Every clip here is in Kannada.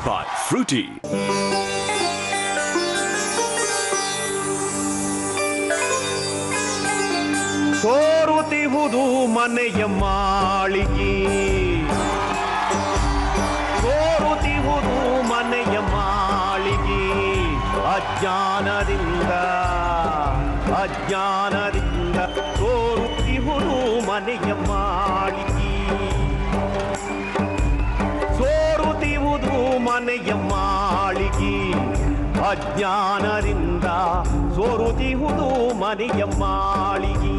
by Fruity. ಸೋರುತ್ತಿಹುದು ಮನೆಯ ಮಾಳಿಗೆ, ಸೋರುತ್ತಿಹುದು ಮನೆಯ ಮಾಳಿಗೆ, ಅಜ್ಞಾನದಿಂದ ಅಜ್ಞಾನದಿಂದ ಸೋರುತ್ತಿಹುದು ಮನೆಯ ಮಾಳಿಗೆ, ಸೋರುತ್ತಿಹುದು ಮನೆಯ ಮಾಳಿಗೆ, ಅಜ್ಞಾನದಿಂದ ಸೋರುತ್ತಿಹುದು ಮನೆಯ ಮಾಳಿಗೆ,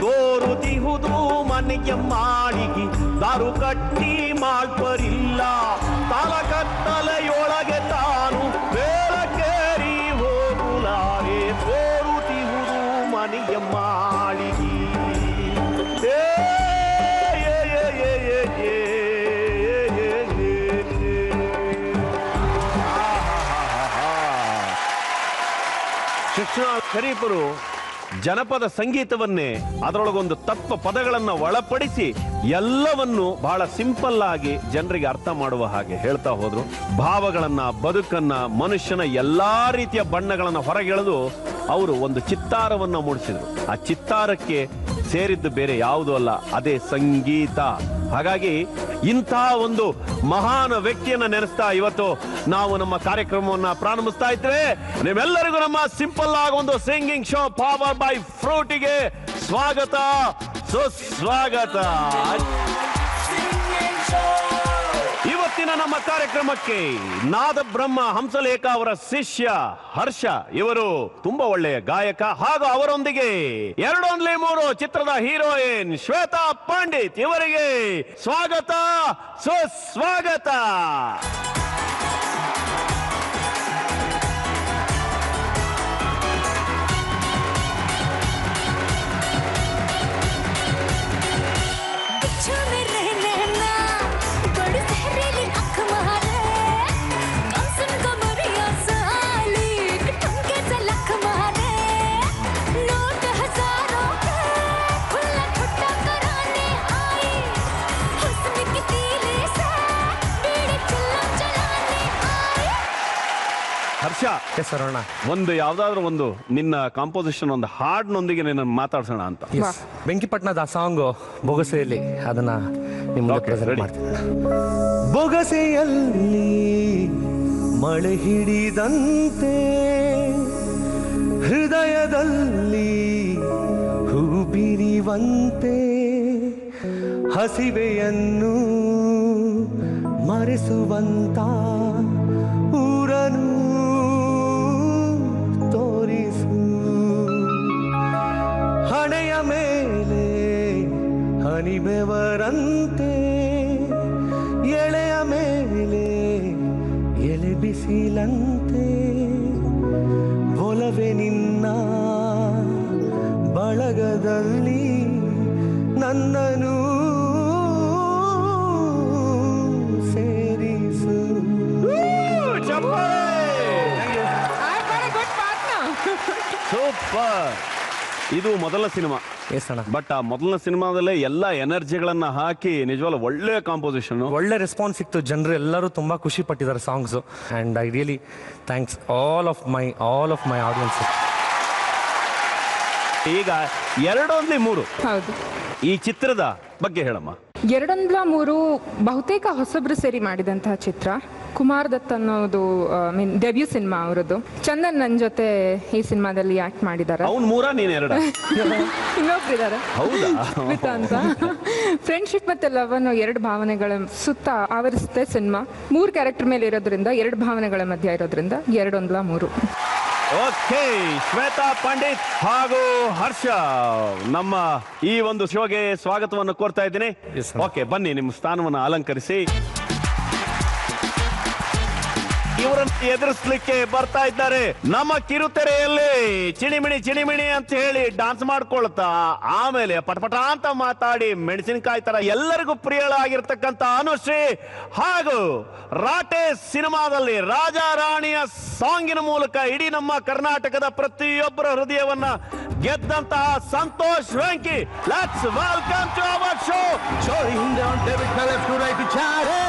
ಸೋರುತ್ತಿಹುದು ಮನೆಯ ಮಾಳಿಗೆ, ದಾರು ಕಟ್ಟಿ ಮಾಡ್ಬರಿಲ್ಲ, ತಲಕತ್ತಲೆಯೊಳಗೆ ತಾನು ಬೇಳಕೇರಿ ಹೋಗುಲಾರೆ, ಸೋರುತ್ತಿಹುದು ಮನೆಯ ಮಾಳಿಗೆ. ಶಿಕ್ಷಣ ಶರೀಫರು ಜನಪದ ಸಂಗೀತವನ್ನೇ ಅದರೊಳಗೊಂದು ತತ್ವ ಪದಗಳನ್ನು ಒಳಪಡಿಸಿ ಎಲ್ಲವನ್ನು ಬಹಳ ಸಿಂಪಲ್ ಆಗಿ ಜನರಿಗೆ ಅರ್ಥ ಮಾಡುವ ಹಾಗೆ ಹೇಳ್ತಾ ಹೋದ್ರು. ಭಾವಗಳನ್ನ, ಬದುಕನ್ನ, ಮನುಷ್ಯನ ಎಲ್ಲಾ ರೀತಿಯ ಬಣ್ಣಗಳನ್ನ ಹೊರಗೆಳೆದು ಅವರು ಒಂದು ಚಿತ್ತಾರವನ್ನ ಮೂಡಿಸಿದ್ರು. ಆ ಚಿತ್ತಾರಕ್ಕೆ ಸೇರಿದ್ದು ಬೇರೆ ಯಾವುದೂ ಅಲ್ಲ, ಅದೇ ಸಂಗೀತ. ಹಾಗಾಗಿ ಇಂಥ ಒಂದು ಮಹಾನ್ ವ್ಯಕ್ತಿಯನ್ನ ನೆನೆಸ್ತಾ ಇವತ್ತು ನಾವು ನಮ್ಮ ಕಾರ್ಯಕ್ರಮವನ್ನ ಪ್ರಾರಂಭಿಸ್ತಾ ಇದ್ದೇವೆ. ನಿಮ್ಮೆಲ್ಲರಿಗೂ ನಮ್ಮ ಸಿಂಪಲ್ ಆಗಿ ಒಂದು ಸಿಂಗಿಂಗ್ ಶೋ ಪವರ್ ಬೈ ಫ್ರೂಟಿಗೆ ಸ್ವಾಗತ, ಸುಸ್ವಾಗತ. ಇವತ್ತಿನ ನಮ್ಮ ಕಾರ್ಯಕ್ರಮಕ್ಕೆ ನಾದ ಬ್ರಹ್ಮ ಹಂಸಲೇಖ ಅವರ ಶಿಷ್ಯ ಹರ್ಷ ಇವರು ತುಂಬಾ ಒಳ್ಳೆಯ ಗಾಯಕ, ಹಾಗೂ ಅವರೊಂದಿಗೆ 2 ಚಿತ್ರದ ಹೀರೋಯಿನ್ ಶ್ವೇತಾ ಪಂಡಿತ್ ಇವರಿಗೆ ಸ್ವಾಗತ, ಸುಸ್ವಾಗತ. ಹರ್ಷ, ಒಂದು ಯಾವ್ದಾದ್ರು ಒಂದು ನಿನ್ನ ಕಾಂಪೋಸಿಷನ್ ಒಂದು ಹಾಡ್ನೊಂದಿಗೆ ನಿನ್ನ ಮಾತಾಡ್ಸೋಣ ಅಂತ. ಬೆಂಕಿಪಟ್ಟಣದ ಆ ಸಾಂಗ್ ಬೊಗಸೆಯಲ್ಲಿ, ಅದನ್ನ ನಿಮ್ಮ ಪ್ರೆಸೆಂಟ್ ಮಾಡ್ತೀನಿ. ಬೊಗಸೆಯಲ್ಲಿ ಮಳೆ ಹಿಡಿದಂತೆ, ಹೃದಯದಲ್ಲಿ ಹೂ ಬಿರಿವಂತೆ, ಹಸಿವೆಯನ್ನು ಮರೆಸುವಂತ ಊರನು ತೋರಿಸು, ಹಣೆಯ ಮೇಲೆ ಹನಿಬೆವರಂತೆ, ಎಳೆಯ ಮೇಲೆ ಎಲೆ ಬಿಸಿಲಂತೆ, ಒಲವೆ ನಿನ್ನ ಬಳಗದಲ್ಲಿ ನನ್ನನು ಸೇರಿಸು. ಸೂಪರ್. ಇದು ಮೊದಲ ಸಿನಿಮಾ, ಬಟ್ ಆ ಮೊದಲ ಸಿನಿಮಾದಲ್ಲೇ ಎಲ್ಲ ಎನರ್ಜಿಗಳನ್ನ ಹಾಕಿ ನಿಜವಾಗ್ಲೂ ಒಳ್ಳೆ ಕಾಂಪೋಸಿಷನ್, ಒಳ್ಳೆ ರೆಸ್ಪಾನ್ಸ್ ಸಿಕ್ತು. ಜನರು ಎಲ್ಲರೂ ತುಂಬಾ ಖುಷಿ ಪಟ್ಟಿದ್ದಾರೆ songs, and I really thanks all of my audience. ಈಗ 2 ಹೌದು, ಈ ಚಿತ್ರದ ಬಗ್ಗೆ ಹೇಳಮ್ಮ. 2 ಬಹುತೇಕ ಹೊಸಬ್ರು ಸೇರಿ ಮಾಡಿದಂತಹ ಚಿತ್ರ. ಕುಮಾರ್ ದತ್ ಅನ್ನೋದು ಡೆಬ್ಯೂ ಸಿನಿಮಾ ಅವರದ್ದು. ಚಂದನ್ ನನ್ನ ಜೊತೆ ಈ ಸಿನಿಮಾದಲ್ಲಿ ಆಕ್ಟ್ ಮಾಡಿದ್ದಾರೆ. ಅವ್ನು 3 ನೀನ್ 2 ಇನ್ನೊಬ್ರಿದ್ದಾರೆ ಸ್ಮಿತಾ ಅಂತ. ಫ್ರೆಂಡ್ಶಿಪ್ ಮತ್ತೆ ಲವ್ ಅನ್ನೋ 2 ಭಾವನೆಗಳ ಸುತ್ತ ಆವರಿಸುತ್ತೆ ಸಿನಿಮಾ. 3 ಕ್ಯಾರೆಕ್ಟರ್ ಮೇಲೆ ಇರೋದ್ರಿಂದ, 2 ಭಾವನೆಗಳ ಮಧ್ಯ ಇರೋದ್ರಿಂದ 2 ಓಕೆ, ಶ್ವೇತಾ ಪಂಡಿತ್ ಹಾಗೂ ಹರ್ಷ ನಮ್ಮ ಈ ಒಂದು ಶೋಗೆ ಸ್ವಾಗತವನ್ನು ಕೋರ್ತಾ ಇದ್ದೀನಿ. ಓಕೆ, ಬನ್ನಿ ನಿಮ್ಮ ಸ್ಥಾನವನ್ನು ಅಲಂಕರಿಸಿ. ಇವರನ್ನು ಎದುರಿಸಲಿಕ್ಕೆ ಬರ್ತಾ ಇದ್ದಾರೆ ನಮ್ಮ ಕಿರುತೆರೆಯಲ್ಲಿ. ಚಿಣಿಮಿಣಿ ಚಿಣಿಮಿಣಿ ಅಂತ ಹೇಳಿ ಡಾನ್ಸ್ ಮಾಡ್ಕೊಳ್ತಾ, ಆಮೇಲೆ ಪಟಪಟ ಅಂತ ಮಾತಾಡಿ ಮೆಣಸಿನಕಾಯಿ ತರ ಎಲ್ಲರಿಗೂ ಪ್ರಿಯಳಾಗಿರ್ತಕ್ಕಂಥ ಅನುಶ್ರೀ, ಹಾಗೂ ರಾಟೆ ಸಿನಿಮಾದಲ್ಲಿ ರಾಜ ರಾಣಿಯ ಸಾಂಗಿನ ಮೂಲಕ ಇಡೀ ನಮ್ಮ ಕರ್ನಾಟಕದ ಪ್ರತಿಯೊಬ್ಬರ ಹೃದಯವನ್ನ ಗೆದ್ದಂತಹ Santosh Venki. Let's welcome to our show. ಶೋಯಿಂಗ್ ಡೌನ್ ಡೆವಿಡ್ ಫೆಲಿಪ್ಸ್ ಟು ರೈಟ್ ಚಾರೆ.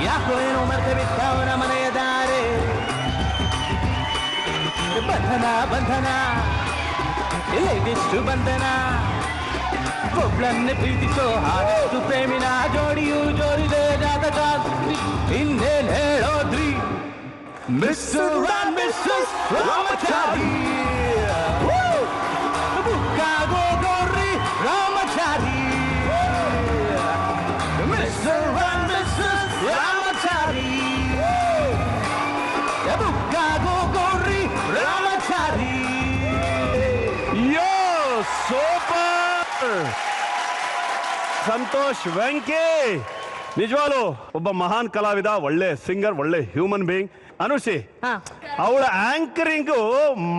ಯಾಕೋ ಏನೋ ಮರ್ತೆ ಬಿದ್ದವನ ಮನೆಯ ದಾರೆ ಬಂಧನ ಬಂಧನ ಇಲ್ಲಿಷ್ಟು ಬಂಧನ ಒಬ್ಳನ್ನೇ ಪ್ರೀತಿಸೋ ಹಾಗೆಷ್ಟು ಪ್ರೇಮಿನ ಜೋಡಿಯು ಜೋಡಿದೆ ಜಾತಕ ಇನ್ನೇನ್ ಹೇಳೋದ್ರಿ ಮಿಸ್ಟರ್ ಅಂಡ್ ಮಿಸ್ಸಸ್ ರಾಮಚಾರಿ ಬುಕ್ಕಾಗೋ Gowri Ramachari mister and missus Ramachari ಬುಕ್ಕಾಗೋ ಗೌರಿ ರಾಮಚಾರಿ ಯೋ ಸೂಪರ್ ಸಂತೋಷ್ ವೆಂಕಿ ನಿಜವಾಗ್ಲು ಒಬ್ಬ ಮಹಾನ್ ಕಲಾವಿದ, ಒಳ್ಳೆ ಸಿಂಗರ್, ಒಳ್ಳೆ ಹ್ಯೂಮನ್ ಬೀಯಿಂಗ್. ಅನುಷಿ ಅವಳ ಆಂಕರಿಂಗು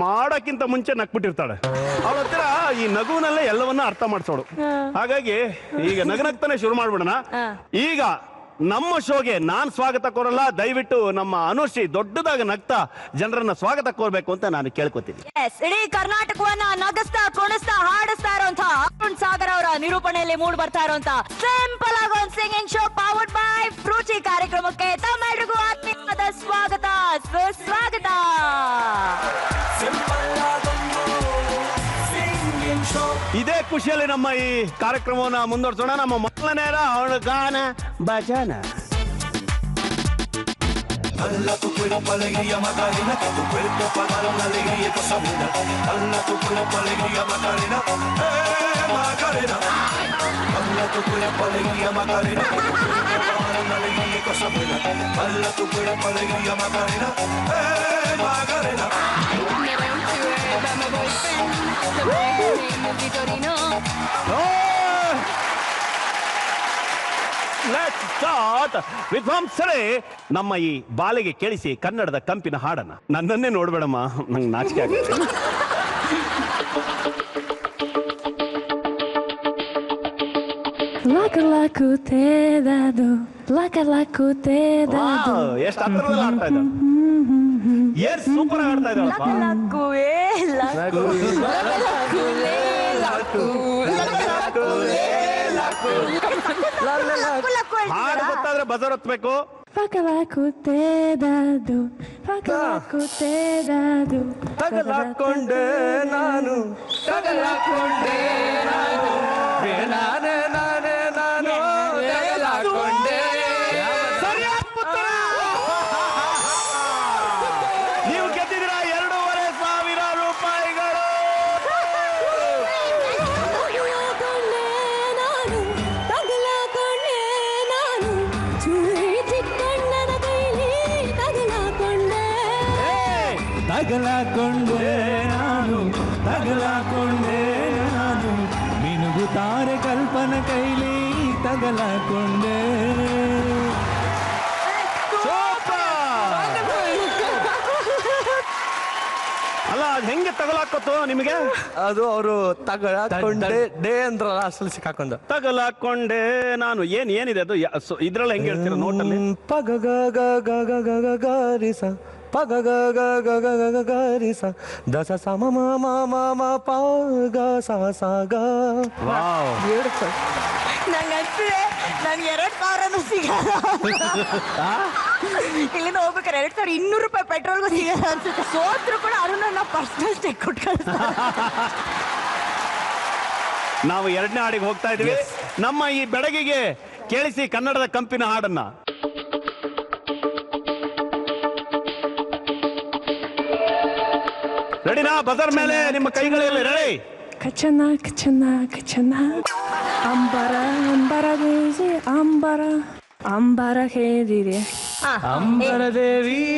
ಮಾಡೋಕ್ಕಿಂತ ಮುಂಚೆ ನಕ್ಬಿಟ್ಟಿರ್ತಾಳೆ. ಅವಳ ಹತ್ರ ಈ ನಗುವಿನಲ್ಲೇ ಎಲ್ಲವನ್ನ ಅರ್ಥ ಮಾಡಿಸೋಳು. ಹಾಗಾಗಿ ಈಗ ನಗನಗ್ತಾನೆ ಶುರು ಮಾಡ್ಬಿಡೋಣ. ಈಗ ನಮ್ಮ ಶೋಗೆ ನಾನ್ ಸ್ವಾಗತ ಕೋರಲ್ಲ, ದಯವಿಟ್ಟು ನಮ್ಮ ಅನುಶ್ರೀ ದೊಡ್ಡದಾಗಿ ನಗ್ತಾ ಜನರನ್ನ ಸ್ವಾಗತ ಕೋರ್ಬೇಕು ಅಂತ ನಾನು ಕೇಳ್ಕೊತೀನಿ. ಇಡೀ ಕರ್ನಾಟಕವನ್ನ ನಗಸ್ತಾ ಕುಣಿಸ್ತಾ ಹಾಡಿಸ್ತಾ ಇರುವಂತ ಅರುಣ್ ಸಾಗರ್ ಅವರ ನಿರೂಪಣೆಯಲ್ಲಿ ಮೂಡ್ ಬರ್ತಾ ಇರುವಂತ ಸಿಂಪಲ್ ಆಗಿ ಒಂದು ಸಿಂಗಿಂಗ್ ಶೋ ಪವರ್ಡ್ ಬೈ ಫ್ರೂಚಿ ಕಾರ್ಯಕ್ರಮಕ್ಕೆ ತಮ್ಮೆಲ್ಲರಿಗೂ ಆತ್ಮೀಯವಾದ ಸ್ವಾಗತ ಸುಸ್ವಾಗತ. ಇದೇ ಖುಷಿಯಲ್ಲಿ ನಮ್ಮ ಈ ಕಾರ್ಯಕ್ರಮವನ್ನ ಮುಂದುವರಿಸೋಣ. ನಮ್ಮ ಮೊದಲನೇ ಗಾನ ಭಜನ. Dala tu cuerpo alegría Macarena, que tu cuerpo para dar una alegría y cosa buena. Dala tu cuerpo alegría Macarena, Macarena. Dala tu cuerpo alegría Macarena, que tu cuerpo para dar una alegría y cosa buena. Dala tu cuerpo alegría Macarena, Macarena. Let's start. ವಿದ್ವಾಂಸರೇ, ನಮ್ಮ ಈ ಬಾಲೆಗೆ ಕೇಳಿಸಿ ಕನ್ನಡದ ಕಂಪಿನ ಹಾಡನ್ನ. ನನ್ನನ್ನೇ ನೋಡ್ಬೇಡಮ್ಮ, ನಂಗೆ ನಾಚಿಕೆ ಆಗುತ್ತೆ. ಎಷ್ಟು ಹತ್ತಿರದಲ್ಲಿ ಆಡ್ತಾ ಇದ್ದ, ಏನ್ ಸೂಪರ್ ಆಗಿ ಆಡ್ತಾ ಇದ್ದಾಳಪ್ಪ. ಹಾಡು ಗೊತ್ತಾದ್ರೆ ಬಜಾರ್ ಹೊತ್ಬೇಕು. ತಗಲಾಕೊಂಡೆ ನಾನು ತಗಲಾಕೊಂಡೆ ನಾನು ನಾನೇ ನಾನೇ ನಾನು ತಗಲಾಕೊಂಡೆ. ನೀವು ಗೆದ್ದಿದ್ದೀರಾ 2,500 ರೂಪಾಯಿಗಳು. ತಗಲಾಕೊಂಡೆ ನಾನು ತಗಲಾಕೊಂಡೆ ನಾನು ಮಿನುಗುತ್ತಾರೆ ಕಲ್ಪನ ಕೈಲಿ ತಗಲಾಕೊಂಡೆ. ಅಲ್ಲ, ಅದ್ ಹೆಂಗೆ ತಗಲಾಕೋತು ನಿಮಗೆ? ಅದು ಅವರು ತಗೊಂಡೆ ಡೇ ಅಂದ್ರಲ್ಲ, ಅಷ್ಟಲ್ಲಿ ಸಿಕ್ಕಾಕೊಂಡ. ತಗಲಾಕೊಂಡೆ ನಾನು ಏನಿದೆ ಅದು ಇದ್ರಲ್ಲಿ ಹೆಂಗೆ ಹೇಳ್ತೀರ ನೋಟಲ್ಲಿ? ಪಗ ಗ ಗ ಗ ಗ ಗ ಗ ಗ ರಿ ಸ ಪಗ ಗ ಗ ಗ ಗ ಗ ಗ ಗ ರಿ ಸ ದ ಸ ಸ ಮ ಮ ಮ ಮ ಮ ಪ ಗ ಸ ಸ ಗ. ನಂಗೆ ಅನ್ಸಿದೆ ನನ್ಗೆ 2,000 ಸಿಗಲ್ಲ. ಇಲ್ಲಿಂದ ಹೋಗ್ಬೇಕಾರೆ 2,200 ರೂಪಾಯಿ ಪೆಟ್ರೋಲ್ಗೂ ಸಿಗಲ್ಲ ಅನ್ಸುತ್ತೆ. ಸೋತ್ರು ಕೂಡ ಅರುಣ್ ಪರ್ಸನಲ್ ಚೆಕ್ ಕೊಟ್ಟು ಕಳಿಸ್ತಾರೆ. ನಾವು 2ನೇ ಹಾಡಿಗೆ ಹೋಗ್ತಾ ಇದೀವಿ. ನಮ್ಮ ಈ ಬೆಡಗಿಗೆ ಕೇಳಿಸಿ ಕನ್ನಡದ ಕಂಪಿನ ಹಾಡನ್ನ. ರೆಡಿನಾ? ಬಜಾರ್ ಮೇಲೆ ನಿಮ್ಮ ಕೈಗಳಲ್ಲಿ ರೆಡಿ. ಕಚನ ಕಚನ ಕಚನ ಅಂಬರ ಅಂಬರ ದೇವಿ ಅಂಬರ ಅಂಬರ ಹೇರಿದೆ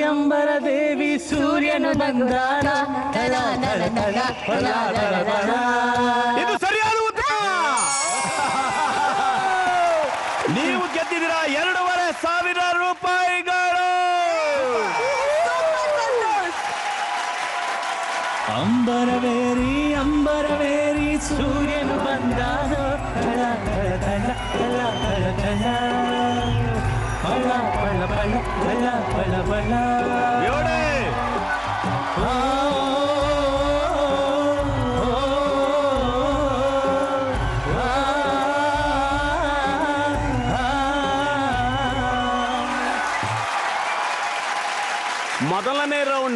ಅಂಬರ ದೇವಿ ಸೂರ್ಯನು ಬಂದಾನ. ಇದು ಸರಿಯಾದ ಉತ್ತರ. ನೀವು ಗೆದ್ದಿದ್ದೀರಾ 2,500 ರೂಪಾಯಿಗಳು. ಅಂಬರವೇರಿ ಸೂರ್ಯನು ಬಂದಾನ. ಪಳ ಪಳ ಪಳ ಪಳ ಪಳ ಪಳ ಪಳ ಪಳ ಪಳ. ಯೋಡೆ.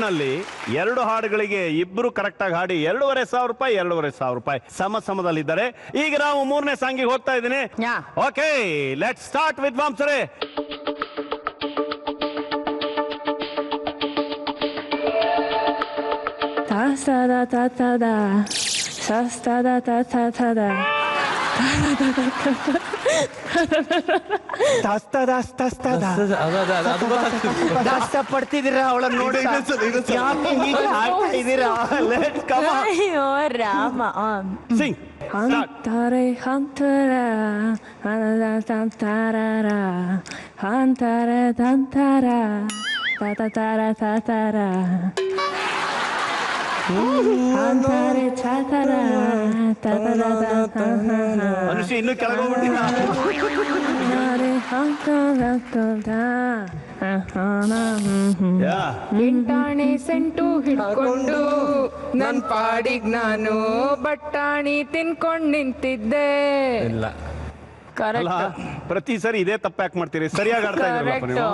ನಲ್ಲಿ 2 ಹಾಡುಗಳಿಗೆ ಇಬ್ರು ಕರೆಕ್ಟ್ ಆಗಿ ಹಾಡಿ 2,500 ರೂಪಾಯಿ ಸಮದಲ್ಲಿದ್ದಾರೆ. ಈಗ ನಾವು 3ನೇ ಸಾಂಗಿಗೆ ಹೋಗ್ತಾ ಇದ್ದೀನಿ. ಓಕೆ, ಲೆಟ್ಸ್ ಸ್ಟಾರ್ಟ್ ವಿತ್ ವಾಮ್ಸರೆ. ಪಡ್ತಿದ್ದೀರಾ ಅವಳನ್ನ ನೋಡಿ? ಅಯ್ಯೋ ರಾಮ. ಸಿಂಗ್. ಅಂತಾರೆ ಅಂತರ ತಂತಾರ ಅಂತಾರೆ ತಂತಾರ ತಾತಾರ ತಾತಾರ ಅಂತಾರೆ ಚಾತಾರ ತಾತಾರ ಮನುಷ್ಯ ಇನ್ನೂ ಕೆಳಗೆ ಎಂಟಾಣಿ ಸೆಂಟು ಹಿಡ್ಕೊಂಡು ನನ್ ಪಾಡಿಗ್ ನಾನು ಬಟ್ಟಾಣಿ ತಿನ್ಕೊಂಡ್ ನಿಂತಿದ್ದೆ. ಇಲ್ಲ ಅಲ್ಲ, ಪ್ರತಿ ಸರಿ ಇದೇ ತಪ್ಪ ಯಾಕೆ ಮಾಡ್ತೀರಿ? ಸರಿಯಾಗಿ ಆಡ್ತಾ ಇದ್ರಲ್ಲಪ್ಪ ನೀವು.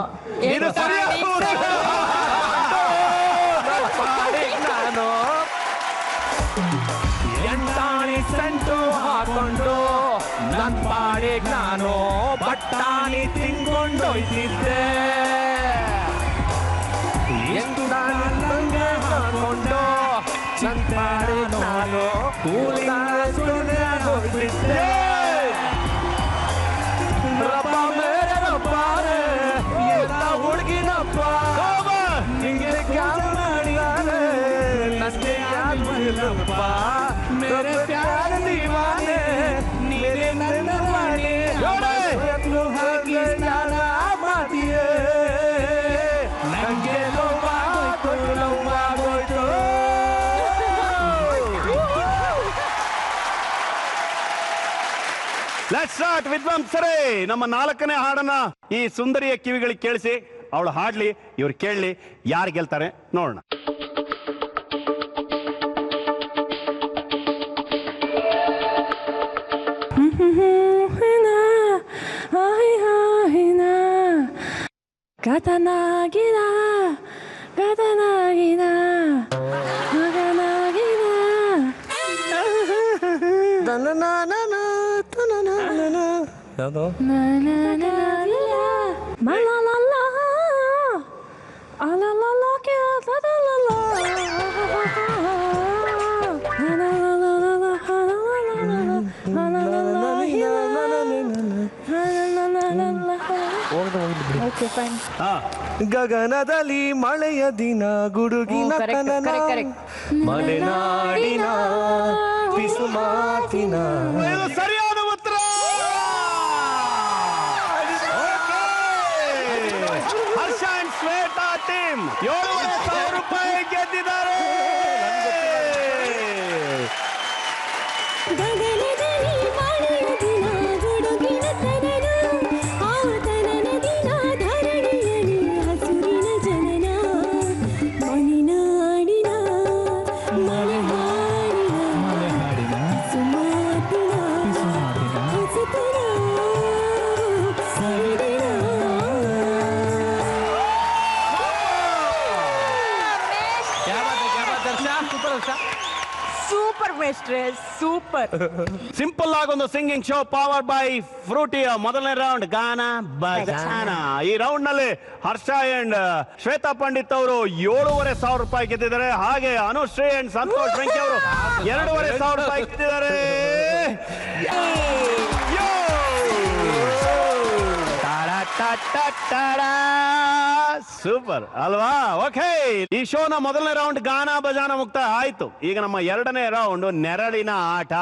ಇದು ಸರಿಯಾಗಿ ನಾನು ಎಂಟಾಣಿ ಸೆಂಟು ಹಾಕೊಂಡು ನನ್ ಪಾಡಿಗೆ ನಾನು ಬಟ್ಟಾಣಿ ತಿನ್ಕೊಂಡೋಯ್ತಿದ್ದೆ. ಎಂಟಾಣಿ ಹಾಕೊಂಡು ನನ್ ಪಾಡಿಗೆ ನಾನು ಕೂಲಿನ ಸುಳಿದೋಗ್ತಿದ್ದೆ. ರಬ್ಬ ಮೇರೆ ರಬ್ಬಾರೆ ಎಲ್ಲ ಹುಡುಗಿನಪ್ಪ ನಿಂಗೆ ಕಾಲು ಮಾಡಿದಾರೆ ನನ್ಗೆ ಯಾರಿಲ್ಲಪ್ಪ ಮೇರೆ ಪ್ಯಾರ ದೀವಾನೆ ನೀನೇ ನನ್ನ ಮಾಡಿ ಹಾಗೆ ಸ್ನಾನ ಮಾಡಿಯೇ ನಂಗೆ ನೋವಾಗೋಯ್ತು. Let's start ವಿದ್ವಾಂಸರೇ. ನಮ್ಮ 4ನೇ ಹಾಡನ್ನ ಈ ಸುಂದರಿಯ ಕಿವಿಗಳಿಗೆ ಕೇಳಿಸಿ, ಅವಳು ಹಾಡ್ಲಿ, ಇವ್ರು ಕೇಳಲಿ, ಯಾರು ಗೆಲ್ತಾರೆ ನೋಡೋಣ. ಗತನಾಗಿನ ಗತನಾಗಿನ ಮಗನಾಗಿನ ಯಾವುದು? ಗಗನದಲ್ಲಿ ಮಳೆಯ ದಿನ ಗುಡುಗಿನ ಕನನ ಮಲೆನಾಡಿನ ಪಿಸು ಮಾತಿನ. ಇದು ಸರಿಯಾದ ಉತ್ತರ. ಹರ್ಷ ಅಂಡ್ ಶ್ವೇತಾ ಟೀಮ್ 7,000 ರೂಪಾಯಿ ಗೆದ್ದಿದ್ದಾರೆ. Super mistress, super. ಸಿಂಪಲ್ ಆಗಿ ಒಂದು ಸಿಂಗಿಂಗ್ ಶೋ ಪವರ್ ಬೈ ಫ್ರೂಟಿಯ ಮೊದಲನೇ ರೌಂಡ್ ಗಾನ ಬಜಾನ. ಈ ರೌಂಡ್ ನಲ್ಲಿ ಹರ್ಷ ಅಂಡ್ ಶ್ವೇತಾ ಪಂಡಿತ್ ಅವರು 7,500 ರೂಪಾಯಿ ಗೆದ್ದಿದ್ದಾರೆ. ಹಾಗೆ ಅನುಶ್ರೀ ಅಂಡ್ ಸಂತೋಷ್ ವೆಂಕಿ ಅವರು 2,500 ರೂಪಾಯಿ ಗೆದ್ದಿದ್ದಾರೆ. ಸೂಪರ್ ಅಲ್ವಾ? ಓಕೆ, ಈ ಶೋನ ಮೊದಲನೇ ರೌಂಡ್ ಗಾನ ಬಜಾನ ಮುಕ್ತಾಯ ಆಯ್ತು. ಈಗ ನಮ್ಮ 2ನೇ ರೌಂಡ್ ನೆರಳಿನ ಆಟ.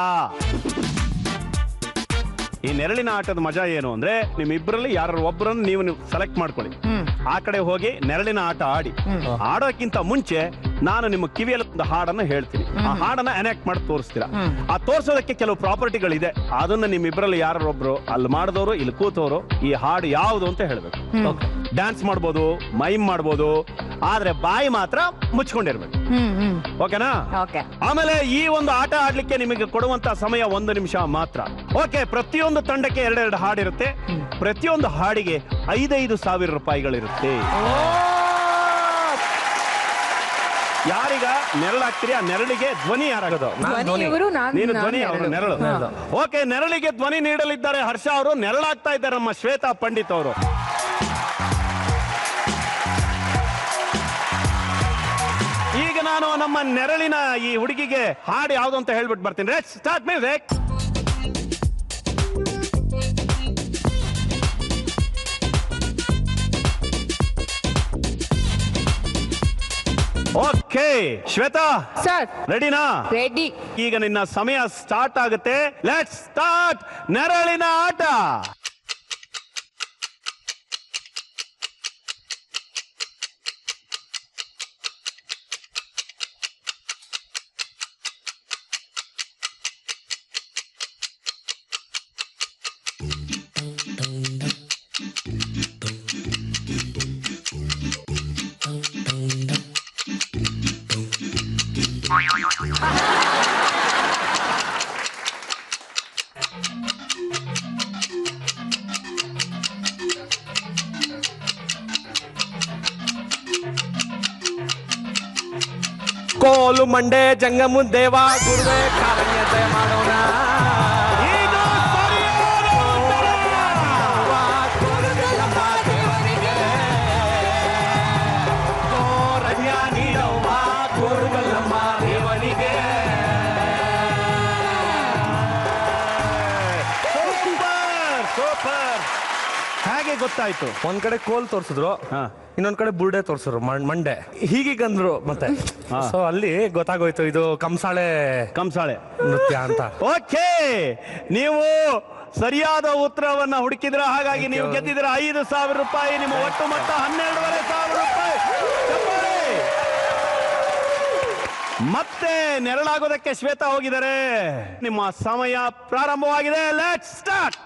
ಈ ನೆರಳಿನ ಆಟದ ಮಜಾ ಏನು ಅಂದ್ರೆ, ನಿಮ್ಮಿಬ್ಬರಲ್ಲಿ ಯಾರು ಒಬ್ಬರನ್ನು ನೀವು ಸೆಲೆಕ್ಟ್ ಮಾಡ್ಕೊಳ್ಳಿ. ಆ ಕಡೆ ಹೋಗಿ ನೆರಳಿನ ಆಟ ಆಡಿ. ಆಡೋಕ್ಕಿಂತ ಮುಂಚೆ ನಾನು ನಿಮ್ಮ ಕಿವಿಯಲ್ಲಿ ಒಂದು ಹಾಡನ್ನು ಹೇಳ್ತೀನಿ. ಆ ಹಾಡನ್ನ ಎನಾಕ್ಟ್ ಮಾಡಿ ತೋರಿಸ್ತೀರಾ. ಆ ತೋರ್ಸೋದಕ್ಕೆ ಕೆಲವು ಪ್ರಾಪರ್ಟಿಗಳಿದೆ. ಅದನ್ನ ನಿಮ್ಮಿಬ್ಬರಲ್ಲಿ ಯಾರೊಬ್ರು ಅಲ್ಲಿ ಮಾಡಿದವರು ಇಲ್ಲಿ ಕೂತವರು ಈ ಹಾಡು ಯಾವುದು ಅಂತ ಹೇಳ್ಬೇಕು. ಡ್ಯಾನ್ಸ್ ಮಾಡ್ಬೋದು, ಮೈಮ್ ಮಾಡ್ಬೋದು, ಆದ್ರೆ ಬಾಯಿ ಮಾತ್ರ ಮುಚ್ಕೊಂಡಿರ್ಬೇಕು. ಓಕೆನಾ? ಆಮೇಲೆ ಈ ಒಂದು ಆಟ ಆಡ್ಲಿಕ್ಕೆ ನಿಮಗೆ ಕೊಡುವಂತ ಸಮಯ 1 ನಿಮಿಷ ಮಾತ್ರ. ಓಕೆ, ಪ್ರತಿಯೊಂದು ತಂಡಕ್ಕೆ 2 ಹಾಡಿರುತ್ತೆ. ಪ್ರತಿಯೊಂದು ಹಾಡಿಗೆ 5,000 ರೂಪಾಯಿಗಳಿರುತ್ತೆ. ಯಾರೀಗ ನೆರಳಾಗ್ತೀರಿ ಆ ನೆರಳಿಗೆ ಧ್ವನಿ ಯಾರಾಗೋದು? ಧ್ವನಿ ಇವರು, ನೀನು ಧ್ವನಿ, ಅವರು ನೆರಳು. ಓಕೆ, ನೆರಳಿಗೆ ಧ್ವನಿ ನೀಡಲಿದ್ದಾರೆ ಹರ್ಷ ಅವರು. ನೆರಳಾಗ್ತಾ ಇದ್ದಾರೆ ನಮ್ಮ ಶ್ವೇತಾ ಪಂಡಿತ್ ಅವರು. ಈಗ ನಾನು ನಮ್ಮ ನೆರಳಿನ ಈ ಹುಡುಗಿಗೆ ಹಾಡು ಯಾವ್ದು ಅಂತ ಹೇಳ್ಬಿಟ್ಟು ಬರ್ತೀನಿ. Let's start music. Okay Shweta sir, ರೆಡಿನಾ? ರೆಡಿ. ಈಗ ನಿನ್ನ ಸಮಯ ಸ್ಟಾರ್ಟ್ ಆಗುತ್ತೆ. ಲೆಟ್ಸ್ ಸ್ಟಾರ್ಟ್ ನೆರಳಿನ ಆಟ. ಕೋಲು ಮಂಡೆ ಜಂಗಮು ದೇವ ಗುರುವೆ ಕಾರಣ್ಯತೆ ಮಾಡೋಣ. ಇದು ಸರಿಯಾದ ಉತ್ತರ. ಕೋರಣ್ಯ ನೀಡವ್ವ ಕೋರುಗಲ್ಲಮ್ಮ ದೇವನಿಗೆ. Super super. ಹೇಗೆ ಗೊತ್ತಾಯ್ತು? ಒಂದ್ ಕಡೆ ಕೋಲ್ ತೋರ್ಸಿದ್ರು, ಹಾ. ಇನ್ನೊಂದ್ ಕಡೆ ಬುರ್ಡೆ ತೋರ್ಸಿದ್ರು, ಮಂಡೆ ಹೀಗಂದ್ರು. ಮತ್ತೆ ಸೊ ಅಲ್ಲಿ ಗೊತ್ತಾಗೋಯ್ತು ಇದು ಕಂಸಾಳೆ ನೃತ್ಯ ಅಂತ. ಓಕೆ, ನೀವು ಸರಿಯಾದ ಉತ್ತರವನ್ನ ಹುಡುಕಿದ್ರ, ಹಾಗಾಗಿ ನೀವು ಗೆದ್ದಿದ್ರ 5,000 ರೂಪಾಯಿ. ನಿಮ್ಮ ಒಟ್ಟು ಮೊತ್ತ 12,500 ರೂಪಾಯಿ. ಚಪ್ಪಾಳೆ. ಮತ್ತೆ ನೆರಳಾಗೋದಕ್ಕೆ ಶ್ವೇತಾ ಹೋಗಿದ್ದಾರೆ. ನಿಮ್ಮ ಸಮಯ ಪ್ರಾರಂಭವಾಗಿದೆ. Let's start.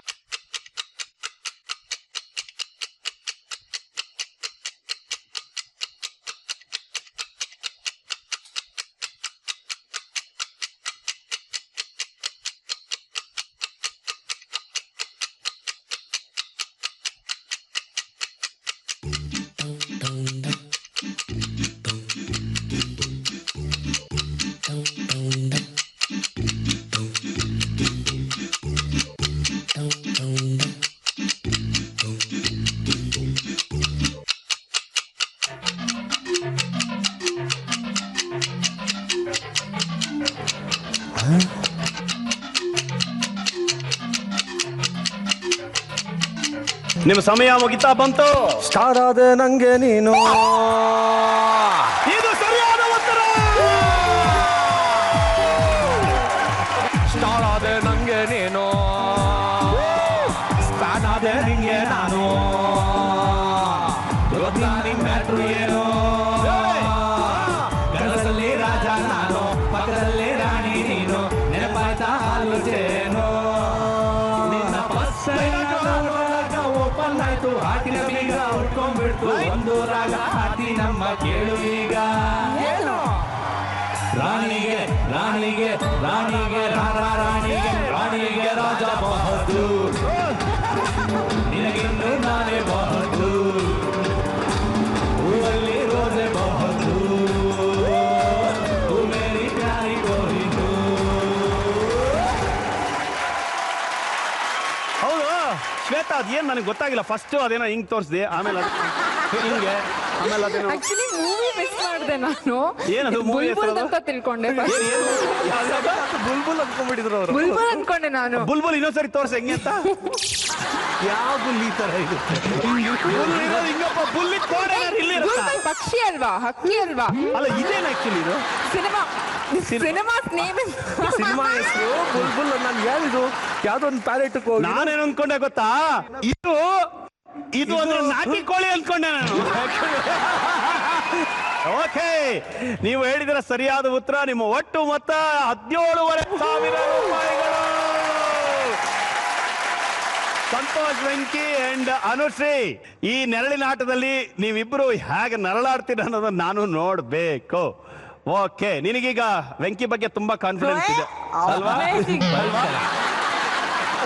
ನಿಮ್ಮ ಸಮಯ ಮುಗಿತಾ ಬಂತು. ಸ್ಟಾರ್ ಆದೆ ನಂಗೆ ನೀನು. ಇದು ಸರಿಯಾದ ಉತ್ತರ. ಸ್ಟಾರ್ ಆದೆ ನಂಗೆ ನೀನು, ಸ್ಟಾರ್ ಆದೆ ನಿಂಗೆ ನಾನು. ಗೊತ್ತಾ ನಿನ್ ಮ್ಯಾಟ್ರು ಏನು? ಕನಸಲ್ಲಿ ರಾಜ ನಾನು, ಪಕ್ಕದಲ್ಲಿ ರಾಣಿ ನೀನು. ನೆನಪಾಯ್ತಾ ಆಲೋಚೇನು? ನಿನ್ನ ಓಪನ್ ಆಯ್ತು, ಹಾಕಿನ ಬೀಗ ಉಟ್ಕೊಂಡ್ಬಿಡ್ತು. ಒಂದು ರಾಗ ಹಾಕಿ ನಮ್ಮ ಕೇಳು ಈಗ. ರಾಣಿಗೆ ರಾಣಿಗೆ ರಾಣಿಗೆ ರಾಣಿಗೆ ರಾಣಿಗೆ ರಾಜ ಬಹದ್ದೂರ್. ನಿನಗಿನ್ನು ನಾನೇ ಬಹದ್ದೂರ್. ಹೂವಲ್ಲಿ ರೋಜೆ ಬಹದ್ದೂರ್. ತೂ ಮೇರಿ ಪ್ಯಾರಿ ಕೊಹಿನೂರ್. ಹೌದು ಶ್ವೇತಾ, ಅದೇನ್ ನನಗೆ ಗೊತ್ತಾಗಿಲ್ಲ. ಫಸ್ಟ್ ಅದೇನೋ ಹಿಂಗ್ ತೋರಿಸಿದೆ, ಆಮೇಲೆ ಹಿಂಗೆ, ಆಮೇಲೆ ಅದೇನೋ ಆಕ್ಚುಲಿ ಮೂವಿ ಮಿಸ್ ಮಾಡಿದೆ ನಾನು. ಏನದು movie ಬುಲ್ಬುಲ್ ಹೆಸರು? ಅಂತ ತಿಳ್ಕೊಂಡೆ. ಬುಲ್ಬುಲ್ ಅನ್ಕೊಂಡ್ಬಿಟ್ಟಿದ್ರು ಅವರು. ಬುಲ್ಬುಲ್ ಅನ್ಕೊಂಡೆ ನಾನು. ಬುಲ್ಬುಲ್ ಇನ್ನೊಂದ್ಸರಿ ತೋರ್ಸಿ ಹೆಂಗೆ ಅಂತ. ಯಾವ ಬುಲ್ ಈ ತರ ಇರುತ್ತೆ? ಹಿಂಗಪ್ಪ, ಬುಲ್ಲಿ ಬುಲ್ಬುಲ್ ಪಕ್ಷಿ ಅಲ್ವಾ, ಹಕ್ಕಿ ಅಲ್ವಾ? ಅಲ್ಲ, ಇದೇನು ಆಕ್ಚುಲಿ ಇದು ಸಿನಿಮಾ ನೇಮ್. ಸಿನಿಮಾ ಹೆಸರು ಬುಲ್ಬುಲ್. ನಾನು ಯಾರಿದು ಯಾವ್ದೋ ಒಂದು ಪ್ಯಾಲೆಟ್ ಹೋಗಿ ನಾನೇನು ಅನ್ಕೊಂಡೆ ಗೊತ್ತಾ? ಇದು ಅಂದ್ರೆ ನಾಟಿ ಕೋಳಿ ಅನ್ಕೊಂಡೆ ನಾನು. ಓಕೆ, ನೀವು ಹೇಳಿದ್ರೆ ಸರಿಯಾದ ಉತ್ತರ. ನಿಮ್ಮ ಒಟ್ಟು ಮೊತ್ತ 17,500 ರೂಪಾಯಿಗಳು. ಸಂತೋಷ್, ವೆಂಕಿ ಅಂಡ್ ಅನುಶ್ರೀ, ಈ ನೆರಳಿನ ಆಟದಲ್ಲಿ ನೀವಿಬ್ರು ಹೇಗೆ ನರಳಾಡ್ತೀರ ಅನ್ನೋದನ್ನ ನಾನು ನೋಡ್ಬೇಕು. ಓಕೆ, ನಿನಗೀಗ ವೆಂಕಿ ಬಗ್ಗೆ ತುಂಬಾ ಕಾನ್ಫಿಡೆನ್ಸ್ ಇದೆ ಅಲ್ವಾ? ಅಲ್ವಾ?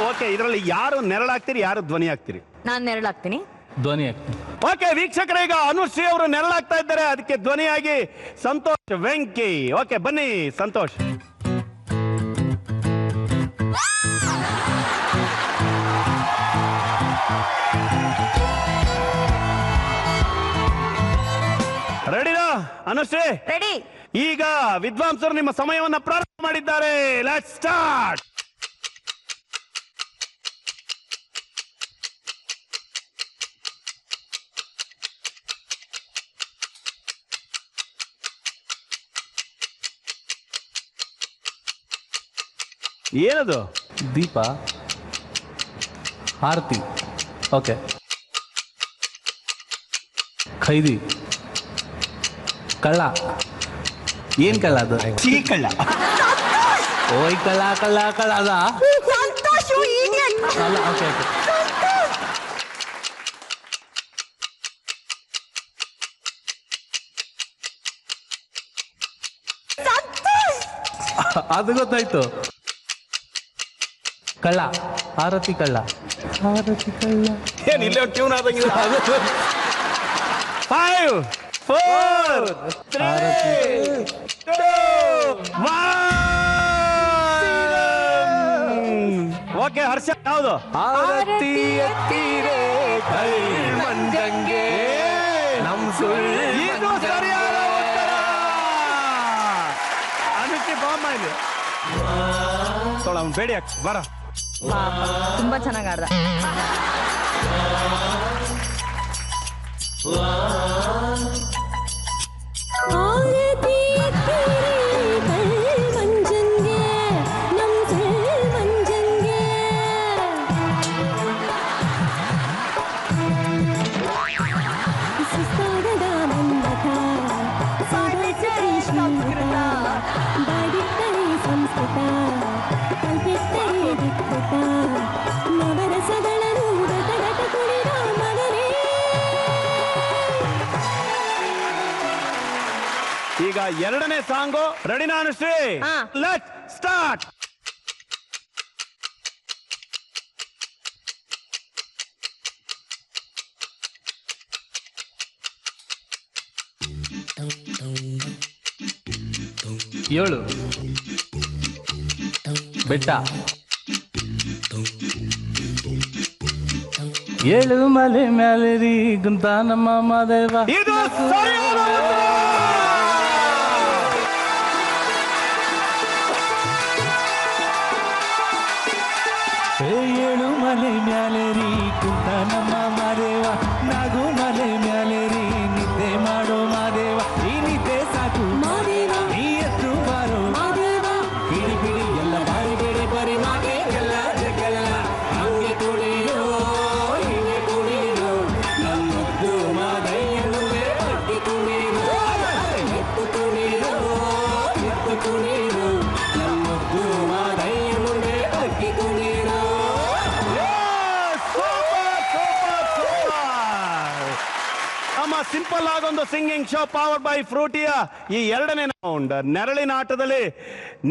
ಓಕೆ, ಇದರಲ್ಲಿ ಯಾರು ನೆರಳಾಗ್ತೀರಿ, ಯಾರು ಧ್ವನಿ ಆಗ್ತೀರಿ? ನಾನ್ ನೆರಳಾಗ್ತೀನಿ. ಧ್ವನಿ ಆಗ್ತೀನಿ. ಓಕೆ ವೀಕ್ಷಕರ, ಈಗ ಅನುಶ್ರೀ ಅವರು ನೆರಳಾಗ್ತಾ ಇದ್ದಾರೆ, ಅದಕ್ಕೆ ಧ್ವನಿಯಾಗಿ ಸಂತೋಷ್ ವೆಂಕಿ. ಓಕೆ ಬನ್ನಿ ಸಂತೋಷ್. ರೆಡಿನಾ ಅನುಶ್ರೀ? ರೆಡಿ. ಈಗ ವಿದ್ವಾಂಸರು ನಿಮ್ಮ ಸಮಯವನ್ನ ಪ್ರಾರಂಭ ಮಾಡಿದ್ದಾರೆ. Let's start. ಏನದು? ದೀಪ, ಆರತಿ. ಓಕೆ. ಖೈದಿ, ಕಳ್ಳ. ಏನ್ ಕಳ್ಳ ಅದು? ಕಳ್ಳ. ಓಯ್ ಕಳ್ಳ ಕಳ್ಳ ಕಳ್ಳ ಅದ ಸಂತೋಷ್ ಅಲ್ಲ. Okay okay. ಅದು ಗೊತ್ತಾಯ್ತು. ಕಳ್ಳ, ಆರತಿ ಕಳ್ಳ, ಆರತಿ ಕಳ್ಳ. ಏನ್ ಇಲ್ಲೇ ಟ್ಯೂನ್ ಆದಂಗಿದೆ. 5 4 3 2 1. ಓಕೆ ಹರ್ಷ, ಯಾವುದು? ಆರತಿ ಎತ್ತೀರೆ ಕೈ ಮಂಜಂಗೆ ನಮ್ ಸುಳ್ಳು ಇದು ಸರಿಯಾದ ಉತ್ತರ. ಅದಕ್ಕೆ ಬಾಂಬ ಇದೆ. ಬೇಡಿ ಹಾಕಿ ಬರ. ತುಂಬಾ ಚೆನ್ನಾಗಿ ಆಡ್ದ. ಈಗ ಎರಡನೇ ಸಾಂಗು. ರೆಡಿನಾ ಅನುಶ್ರೀ? Let start. ಏಳು ಬೆಟ್ಟ, ಏಳು ಮಲೆ ಮ್ಯಾಲೆ ರೀ ಗುಂತ ನಮ್ಮ ಮಾದೇವ. ಇದು ಸರಿಯಾದ ಉತ್ತರ. ಏಳು ಮಲೆ ಮ್ಯಾಲೆ ರೀ ಕುಂತ ನಮ್ಮ ಮಾದೇವ, ನಾಗು ಮಲೆ ಮ್ಯಾಲೆ ರೀ ನಿದ್ದೆ ಮಾಡೋ ಮಾದೇವ. ಈ ನಿದ್ದೆ ಸಾಕು ಮಾದೇವ, ನೀ ಎತ್ತು ಬಾರೋ ಮಾದೇವ. ಬಿಡಿ ಬಿಡಿ ಎಲ್ಲ ಬಾರಿ ಬೇಡಿ ಬರಿ ಮಾಗೆ ಎಲ್ಲ ಜಗಲ್ಲ. ಹಂಗೆ ಕುಡಿಯೋ ಹಿಂಗೆ ಕುಡಿಯೋ ನಮ್ಮದ್ದು ಮಾದಯ್ಯನುವೆ ಅಡ್ಡಿ ಕುಡಿಯೋ. ಎತ್ತು ಕುಡಿಯೋ ಎತ್ತು ಕುಡಿಯೋ ನಮ್ಮದ್ದು ಮಾದಯ್ಯನುವೆ ಅಡ್ಡಿ ಕುಡಿಯೋ. ನಮ್ಮ ಸಿಂಪಲ್ ಆಗೊಂದು ಸಿಂಗಿಂಗ್ ಶೋ ಪವರ್ಡ್ ಬೈ ಫ್ರೂಟಿಯ ಈ ಎರಡನೇ ರೌಂಡ್ ನೆರಳಿನ ಆಟದಲ್ಲಿ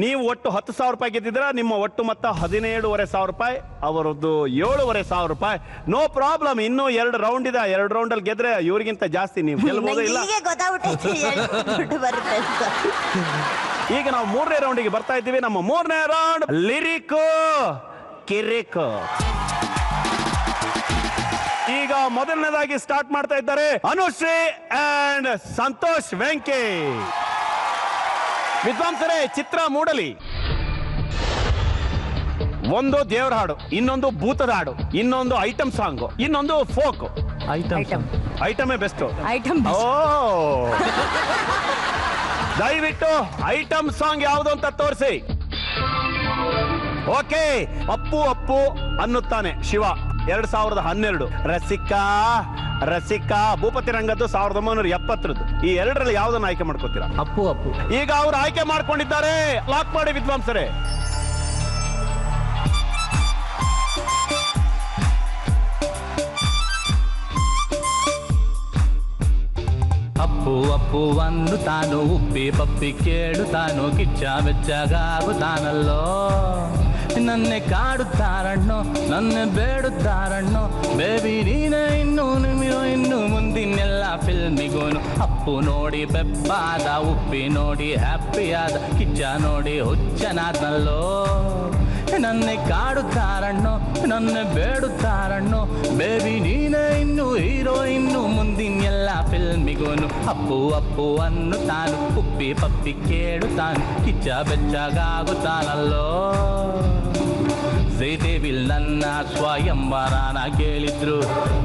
ನೀವು ಒಟ್ಟು 10,000 ರೂಪಾಯಿ ಗೆದ್ದಿದ್ರ. ನಿಮ್ಮ ಒಟ್ಟು ಮೊತ್ತ 17,500 ರೂಪಾಯಿ, ಅವರದ್ದು 7,500 ರೂಪಾಯಿ. ನೋ ಪ್ರಾಬ್ಲಮ್, ಇನ್ನೂ 2 ರೌಂಡ್ ಇದೆ. 2 ರೌಂಡ್ ಅಲ್ಲಿ ಗೆದ್ರೆ ಇವ್ರಿಗಿಂತ ಜಾಸ್ತಿ ನೀವು ಗೆಲ್ಬಹುದು. ಇಲ್ಲ ಈಗ ನಾವು 3ನೇ ರೌಂಡಿಗೆ ಬರ್ತಾ ಇದ್ದೀವಿ. ನಮ್ಮ 3ನೇ ರೌಂಡ್ ಲಿರಿಕ್ ಕಿರಿಕ್. ಈಗ ಮೊದಲನೇದಾಗಿ ಸ್ಟಾರ್ಟ್ ಮಾಡ್ತಾ ಇದ್ದಾರೆ ಅನುಶ್ರೀ ಅಂಡ್ ಸಂತೋಷ್ ವೆಂಕಿ. ವಿದ್ವಾಂಸರೇ, ಚಿತ್ರ ಮೂಡಲಿ. ಒಂದು ದೇವರ ಹಾಡು, ಇನ್ನೊಂದು ಭೂತದ ಹಾಡು, ಇನ್ನೊಂದು ಐಟಮ್ ಸಾಂಗ್, ಇನ್ನೊಂದು ಫೋಕ್. ಐಟಮೇ ಬೆಸ್ಟ್. ಓ ದಯವಿಟ್ಟು ಐಟಮ್ ಸಾಂಗ್ ಯಾವುದು ಅಂತ ತೋರಿಸಿ. ಓಕೆ. ಅಪ್ಪು ಅಪ್ಪು ಅನ್ನುತ್ತಾನೆ ಶಿವ 2012. ರಸಿಕಾ ರಸಿಕಾ ಭೂಪತಿ ರಂಗದ್ದು 1970. ಈ ಎರಡರಲ್ಲಿ ಯಾವ್ದನ್ನ ಆಯ್ಕೆ ಮಾಡ್ಕೋತೀರಾ? ಅಪ್ಪು ಅಪ್ಪು. ಈಗ ಅವ್ರು ಆಯ್ಕೆ ಮಾಡ್ಕೊಂಡಿದ್ದಾರೆ. ಲಾಕ್ ಮಾಡಿ ವಿದ್ವಾಂಸರೇ. ಅಪ್ಪು ಅಪ್ಪು ಒಂದು ತಾನು ಉಪ್ಪಿ ಪಪ್ಪಿ ಕೇಳು ತಾನು ಕಿಚ್ಚ ಬೆಚ್ಚಗಾಗುತ್ತಾನಲ್ಲೋ. ನನ್ನೆ ಕಾಡುತ್ತಾರಣ್ಣೋ ನನ್ನ ಬೇಡುತ್ತಾರಣ್ಣೋ ಬೇಬಿ ನೀನೇ ಇನ್ನು ಮುಂದಿನೆಲ್ಲ ಫಿಲ್ಮಿಗೋನು ಅಪ್ಪು ನೋಡಿ ಬೆಪ್ಪಾದ ಉಪ್ಪಿ ನೋಡಿ ಹ್ಯಾಪಿ ಆದ ಕಿಚ್ಚ ನೋಡಿ ಹುಚ್ಚನಾದ್ನಲ್ಲೋ ನನ್ನೆ ಕಾಡುತ್ತಾರಣ್ಣೋ ನನ್ನ ಬೇಡುತ್ತಾರಣ್ಣೋ ಬೇಬಿ ನೀನೇ ಹೀರೋಯಿನ್ನು ಮುಂದಿನೆಲ್ಲ ಫಿಲ್ಮಿಗೋನು ಅಪ್ಪು ಅಪ್ಪು ಅನ್ನು ತಾನು ಉಪ್ಪಿ ಪಪ್ಪಿ ಕೇಳುತ್ತಾನು ಕಿಚ್ಚ ಬೆಚ್ಚಗಾಗುತ್ತಾನಲ್ಲೋ ಶ್ರೀದೇವಿಲ್ ನನ್ನ ಸ್ವಯಂವರನ ಕೇಳಿದ್ರು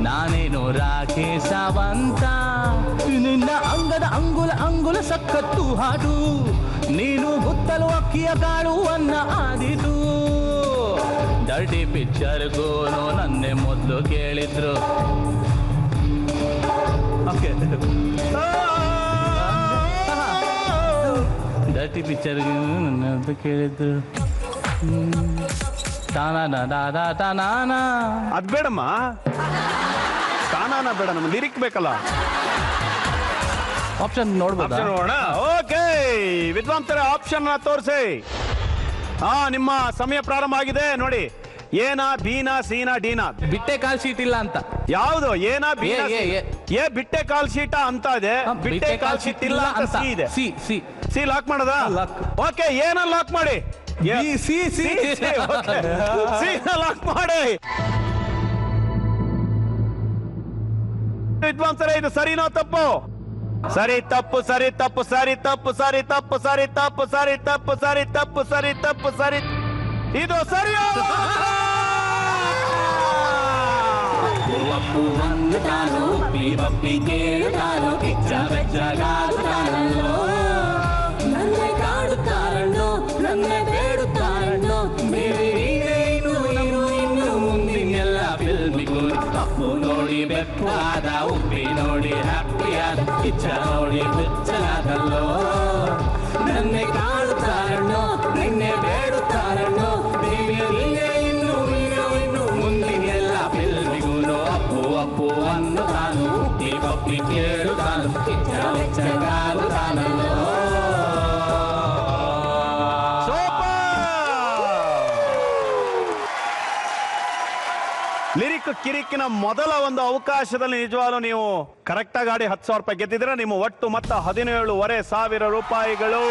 ನಾನೇನು ರಾಕೇಶವಂತ ನಿನ್ನ ಅಂಗದ ಅಂಗುಲ ಸಕ್ಕತ್ತು ಹಾಡು ನೀನು ಹುತ್ತಲು ಅಕ್ಕಿಯ ಕಾಳುವನ್ನ ಆದಿತು ಡರ್ಟಿ ಪಿಕ್ಚರ್ಗೋನು ನನ್ನೆ ಮೊದಲು ಕೇಳಿದ್ರು ಡರ್ಟಿ ಪಿಕ್ಚರ್ಗೂ ನನ್ನ ಕೇಳಿದ್ರು ಅದ್ ಬೇಡಮ್ಮ, ತಾನಾನ ಬೇಡ, ನಮ್ಗೆ ಲಿರಿಕ್ ಬೇಕಲ್ಲ. ಆಪ್ಷನ್ ನೋಡೋಣ. ಓಕೆ ವಿದ್ವಾಂಸರ ಆಪ್ಷನ್ ತೋರಿಸಿ. ನಿಮ್ಮ ಸಮಯ ಪ್ರಾರಂಭ ಆಗಿದೆ ನೋಡಿ. ಏನಾ ಬೀನಾ ಸೀನಾ ಡೀನಾ? ಬಿಟ್ಟೆ ಕಾಲ್ ಶೀಟ್ ಇಲ್ಲ ಅಂತ ಯಾವುದು? ಏನಾ ಬೀನಾ? ಏ ಬಿಟ್ಟೆ ಕಾಲ್ ಶೀಟ ಅಂತ ಇದೆ, ಬಿಟ್ಟೆ ಕಾಲ್ ಶೀಟ್ ಇಲ್ಲ ಅಂತ ಸಿ ಇದೆ. ಸಿ ಲಾಕ್ ಮಾಡದ? ಓಕೆ, ಏನ ಲಾಕ್ ಮಾಡಿ? ಲಾಕ್ ಮಾಡಿ. ವಿದ್ವಾಂಸರೇ ಇದು ಸರಿನೋ ತಪ್ಪು? ಸರಿ ತಪ್ಪು ಸರಿ ತಪ್ಪು ಸರಿ ತಪ್ಪು ಸರಿ ತಪ್ಪು ಸರಿ ತಪ್ಪು ಸರಿ ತಪ್ಪು ಸರಿ ತಪ್ಪು ಸರಿ ತಪ್ಪು ಸರಿ. ಇದು ಸರಿಯೋ? ಮುಂದಿನೆಲ್ಲ ಫಿಲ್ಮಿಗೋನು ಅಪ್ಪು ನೋಡಿ ಬೆಪ್ಪಾದ ಉಪ್ಪಿ ನೋಡಿ ಹ್ಯಾಪಿ ಆದ ಕಿಚ್ಚ ನೋಡಿ ಹುಚ್ಚನಾದಲ್ಲೋ ನನ್ನೆ ಕಾಡುತ್ತಾರಣ್ಣೋ ನಿನ್ನೆ ಬೇಡುತ್ತಾರಣ್ಣೋ ಇನ್ನು ಮುಂದಿನೆಲ್ಲ ಫಿಲ್ಮಿಗೋನು ಅಪ್ಪು ಅಪ್ಪು ಅನ್ನು ತಾನು ಹುಟ್ಟಿ ಪಪ್ಪಿ ಕೇಳುತ್ತಾನು ಕಿಚ್ಚ ಹುಚ್ಚಗಾಗುತ್ತಾನಲ್ಲೋ. ಲಿರಿಕ್ ಕಿರಿಕಿನ ಮೊದಲ ಒಂದು ಅವಕಾಶದಲ್ಲಿ ನಿಜವಾಗ್ಲೂ ನೀವು ಕರೆಕ್ಟ್ ಆಗಿ ಆಡಿ 10,000 ರೂಪಾಯಿ ಗೆದ್ದಿದ್ರೆ ನಿಮ್ಮ ಒಟ್ಟು ಮೊತ್ತ 17,500 ರೂಪಾಯಿಗಳು.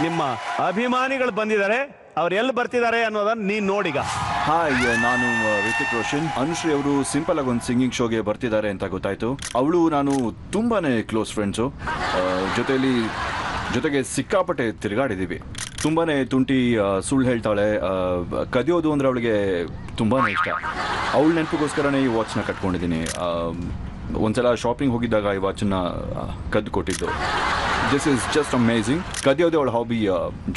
ನಿಮ್ಮ ಅಭಿಮಾನಿಗಳು ಬಂದಿದ್ದಾರೆ, ಅವ್ರು ಎಲ್ಲಿ ಬರ್ತಿದ್ದಾರೆ ಅನ್ನೋದನ್ನ ನೀನ್ ನೋಡಿಗ. ಹಾಯ್, ನಾನು ರಿತಿಕ್ ರೋಷನ್. ಅನುಶ್ರೀ ಅವರು ಸಿಂಪಲ್ ಆಗಿ ಒಂದು ಸಿಂಗಿಂಗ್ ಶೋಗೆ ಬರ್ತಿದ್ದಾರೆ ಅಂತ ಗೊತ್ತಾಯ್ತು. ಅವಳು ನಾನು ತುಂಬಾನೇ ಕ್ಲೋಸ್ ಫ್ರೆಂಡ್ಸು. ಜೊತೆಗೆ ಸಿಕ್ಕಾಪಟ್ಟೆ ತಿರುಗಾಡಿದ್ದೀವಿ. ತುಂಬಾನೇ ತುಂಟಿ, ಸುಳ್ಳು ಹೇಳ್ತಾಳೆ, ಕದಿಯೋದು ಅಂದ್ರೆ ಅವಳಿಗೆ ತುಂಬಾನೇ ಇಷ್ಟ. ಅವಳ ನೆನಪಿಗೋಸ್ಕರನೇ ಈ ವಾಚ್ನ ಕಟ್ಕೊಂಡಿದ್ದೀನಿ. ಒಂದ್ಸಲ ಶಾಪಿಂಗ್ ಹೋಗಿದ್ದಾಗ ಈ ವಾಚನ್ನ ಕದ್ದು ಕೊಟ್ಟಿದ್ದು. This is just amazing. ಕದಿಯೋದೇ ಅವಳ ಹಾಬಿ,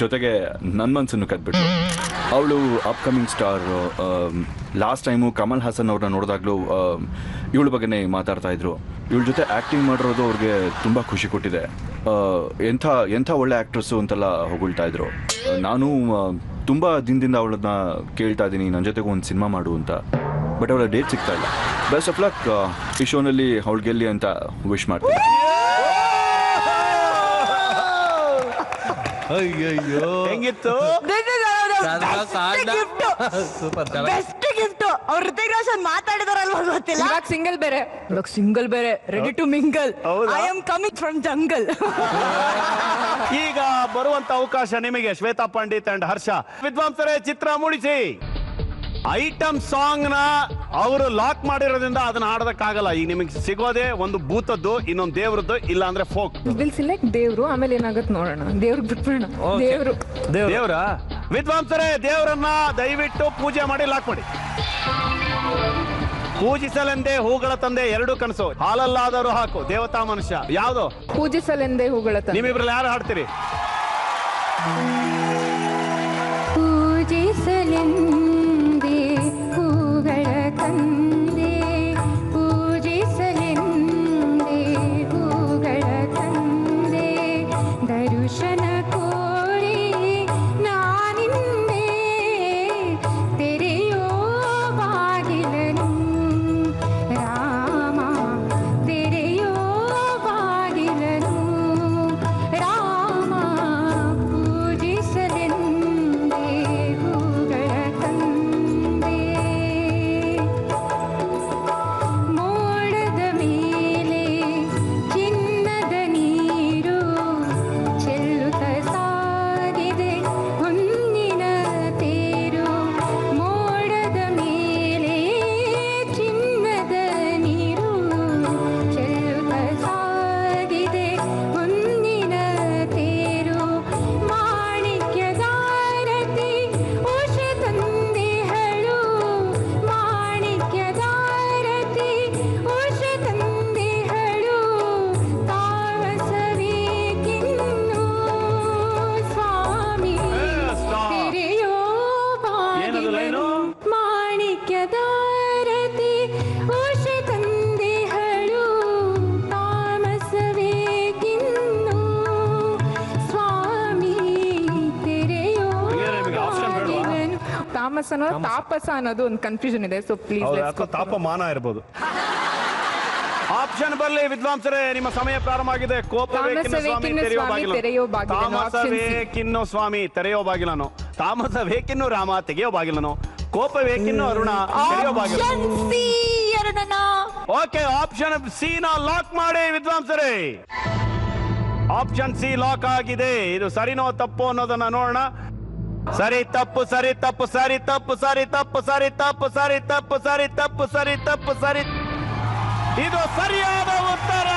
ಜೊತೆಗೆ ನನ್ನ ಮನಸ್ಸನ್ನು ಕದ್ಬಿಟ್ಟು. ಅವಳು upcoming star. Last time Kamal Haasan ಅವ್ರನ್ನ ನೋಡಿದಾಗಲೂ ಇವಳ ಬಗ್ಗೆನೇ ಮಾತಾಡ್ತಾ ಇದ್ರು. ಇವಳ ಜೊತೆ ಆ್ಯಕ್ಟಿಂಗ್ ಮಾಡಿರೋದು ಅವ್ರಿಗೆ ತುಂಬ ಖುಷಿ ಕೊಟ್ಟಿದೆ. ಎಂಥ ಒಳ್ಳೆ ಆ್ಯಕ್ಟ್ರೆಸ್ಸು ಅಂತೆಲ್ಲ ಹೊಗಳ್ತಾ ಇದ್ರು. ನಾನು ತುಂಬ ದಿನದಿಂದ ಅವಳನ್ನ ಕೇಳ್ತಾ ಇದ್ದೀನಿ ನನ್ನ ಜೊತೆಗೆ ಒಂದು ಸಿನಿಮಾ ಮಾಡು ಅಂತ. ಬಟ್ ಅವಳ ಡೇಟ್ ಸಿಗ್ತಾ ಇಲ್ಲ. ಬೆಸ್ಟ್ ಆಫ್ ಲಕ್ ಈ ಶೋನಲ್ಲಿ ಅವಳು ಗೆಲ್ಲಿ ಅಂತ ವಿಶ್ ಮಾಡ್ತೀನಿ. ಅಯ್ಯೋ ಹೆಂಗಿತ್ತು? Best gift. ಅವ್ರ ಋತಿಕ್ ರೋಷನ್ ಮಾತಾಡಿದಾರಲ್ವಾ ಗೊತ್ತಿಲ್ಲ. ಸಿಂಗಲ್ ಬೇರೆ ready to mingle. I am coming from jungle. ಈಗ ಬರುವಂತ ಅವಕಾಶ ನಿಮಗೆ ಶ್ವೇತಾ ಪಂಡಿತ್ ಅಂಡ್ ಹರ್ಷ. ವಿದ್ವಾಂಸರೇ ಚಿತ್ರ ಮೂಡಿಸಿ. ಐಟಮ್ ಸಾಂಗ್ ನ ಅವರು ಲಾಕ್ ಮಾಡಿರೋದ್ರಿಂದ ಅದನ್ನ ಹಾಡೋದಕ್ಕಾಗಲ್ಲ. ಈಗ ನಿಮಗೆ ಸಿಗೋದೇ ಒಂದು ಭೂತದ್ದು, ಇನ್ನೊಂದು ದೇವ್ರದ್ದು, ಇಲ್ಲ ಅಂದ್ರೆ ಫೋಕ್. ವಿಲ್ ಸಿಲೆಕ್ಟ್ ದೇವ್ರು, ಆಮೇಲೆ ಏನಾಗುತ್ತೆ ನೋಡೋಣ. ದೇವ್ರಿಗೆ ಬಿಟ್ಬಿಡೋಣ. ದೇವ್ರ ವಿದ್ವಾಂಸರೇ, ದೇವರನ್ನ ದಯವಿಟ್ಟು ಪೂಜೆ ಮಾಡಿ ಲಾಕ್ ಮಾಡಿ. ಪೂಜಿಸಲೆಂದೇ ಹೂಗಳ ತಂದೆ ಎರಡು ಕನಸು, ಹಾಲಲ್ಲಾದರೂ ಹಾಕು ದೇವತಾ ಮನುಷ್ಯ. ಯಾವ್ದು? ಪೂಜಿಸಲೆಂದೇ ಹೂಗಳ ತಂದೆ. ನಿಮ್ಮಿಬ್ರಲ್ಲಿ ಯಾರು ಹಾಡ್ತೀರಿ? ಪೂಜಿಸಲೆಂದೇ ಹೂಗಳ ತಂದೆ, ಪೂಜಿಸಲೆಂದೇ ಹೂಗಳ ತಂದೆ, ದರ್ಶನ ಕೋರಿ ನಾನಿಂದೆ ತೆರೆಯೋ ಬಾಗಿಲನು ರಾಮ, ತೆರೆಯೋ ಬಾಗಿಲನು ರಾಮ, ಪೂಜಿಸಲೆಂದೇ ತಾಮಸನೋ ತಾಪಸ ಅನ್ನೋದು ಒಂದು ಕನ್ಫ್ಯೂಷನ್ ಇದೆ. ಸೊ ಪ್ಲೀಸ್ ಅಥವಾ ತಾಪಮಾನ ಇರ್ಬೋದು. ಆಪ್ಷನ್ ಬರಲಿ ವಿದ್ವಾಂಸರೇ, ನಿಮ್ಮ ಸಮಯ ಪ್ರಾರಂಭ ಆಗಿದೆ. ಕೋಪವೇಕಿನ್ನು ಸ್ವಾಮಿ ತೆರೆಯೋ ಬಾಗಿಲು. ತಾಮಸವೇಕಿನ್ನು ಸ್ವಾಮಿ ತೆರೆಯೋ ಬಾಗಿಲನು. ತಾಮಸವೇಕಿನ್ನು ರಾಮ ತೆಗೆಯೋ ಬಾಗಿಲನು. ಕೋಪವೇಕಿನ್ನು ಅರುಣ ತೆರೆಯೋ ಬಾಗಿಲು. ಓಕೆ, ಆಪ್ಷನ್ ಸಿ ನ ಲಾಕ್ ಮಾಡಿ ವಿದ್ವಾಂಸರೇ. ಆಪ್ಷನ್ ಸಿ ಲಾಕ್ ಆಗಿದೆ. ಇದು ಸರಿನೋ ತಪ್ಪು ಅನ್ನೋದನ್ನ ನೋಡೋಣ. ಸರಿ ತಪ್ಪು ಸರಿ ತಪ್ಪು ಸರಿ ತಪ್ಪು ಸರಿ ತಪ್ಪು ಸರಿ ತಪ್ಪು ಸರಿ ತಪ್ಪು ಸರಿ ತಪ್ಪು ಸರಿ ತಪ್ಪು ಸರಿ. ಇದು ಸರಿಯಾದ ಉತ್ತರ.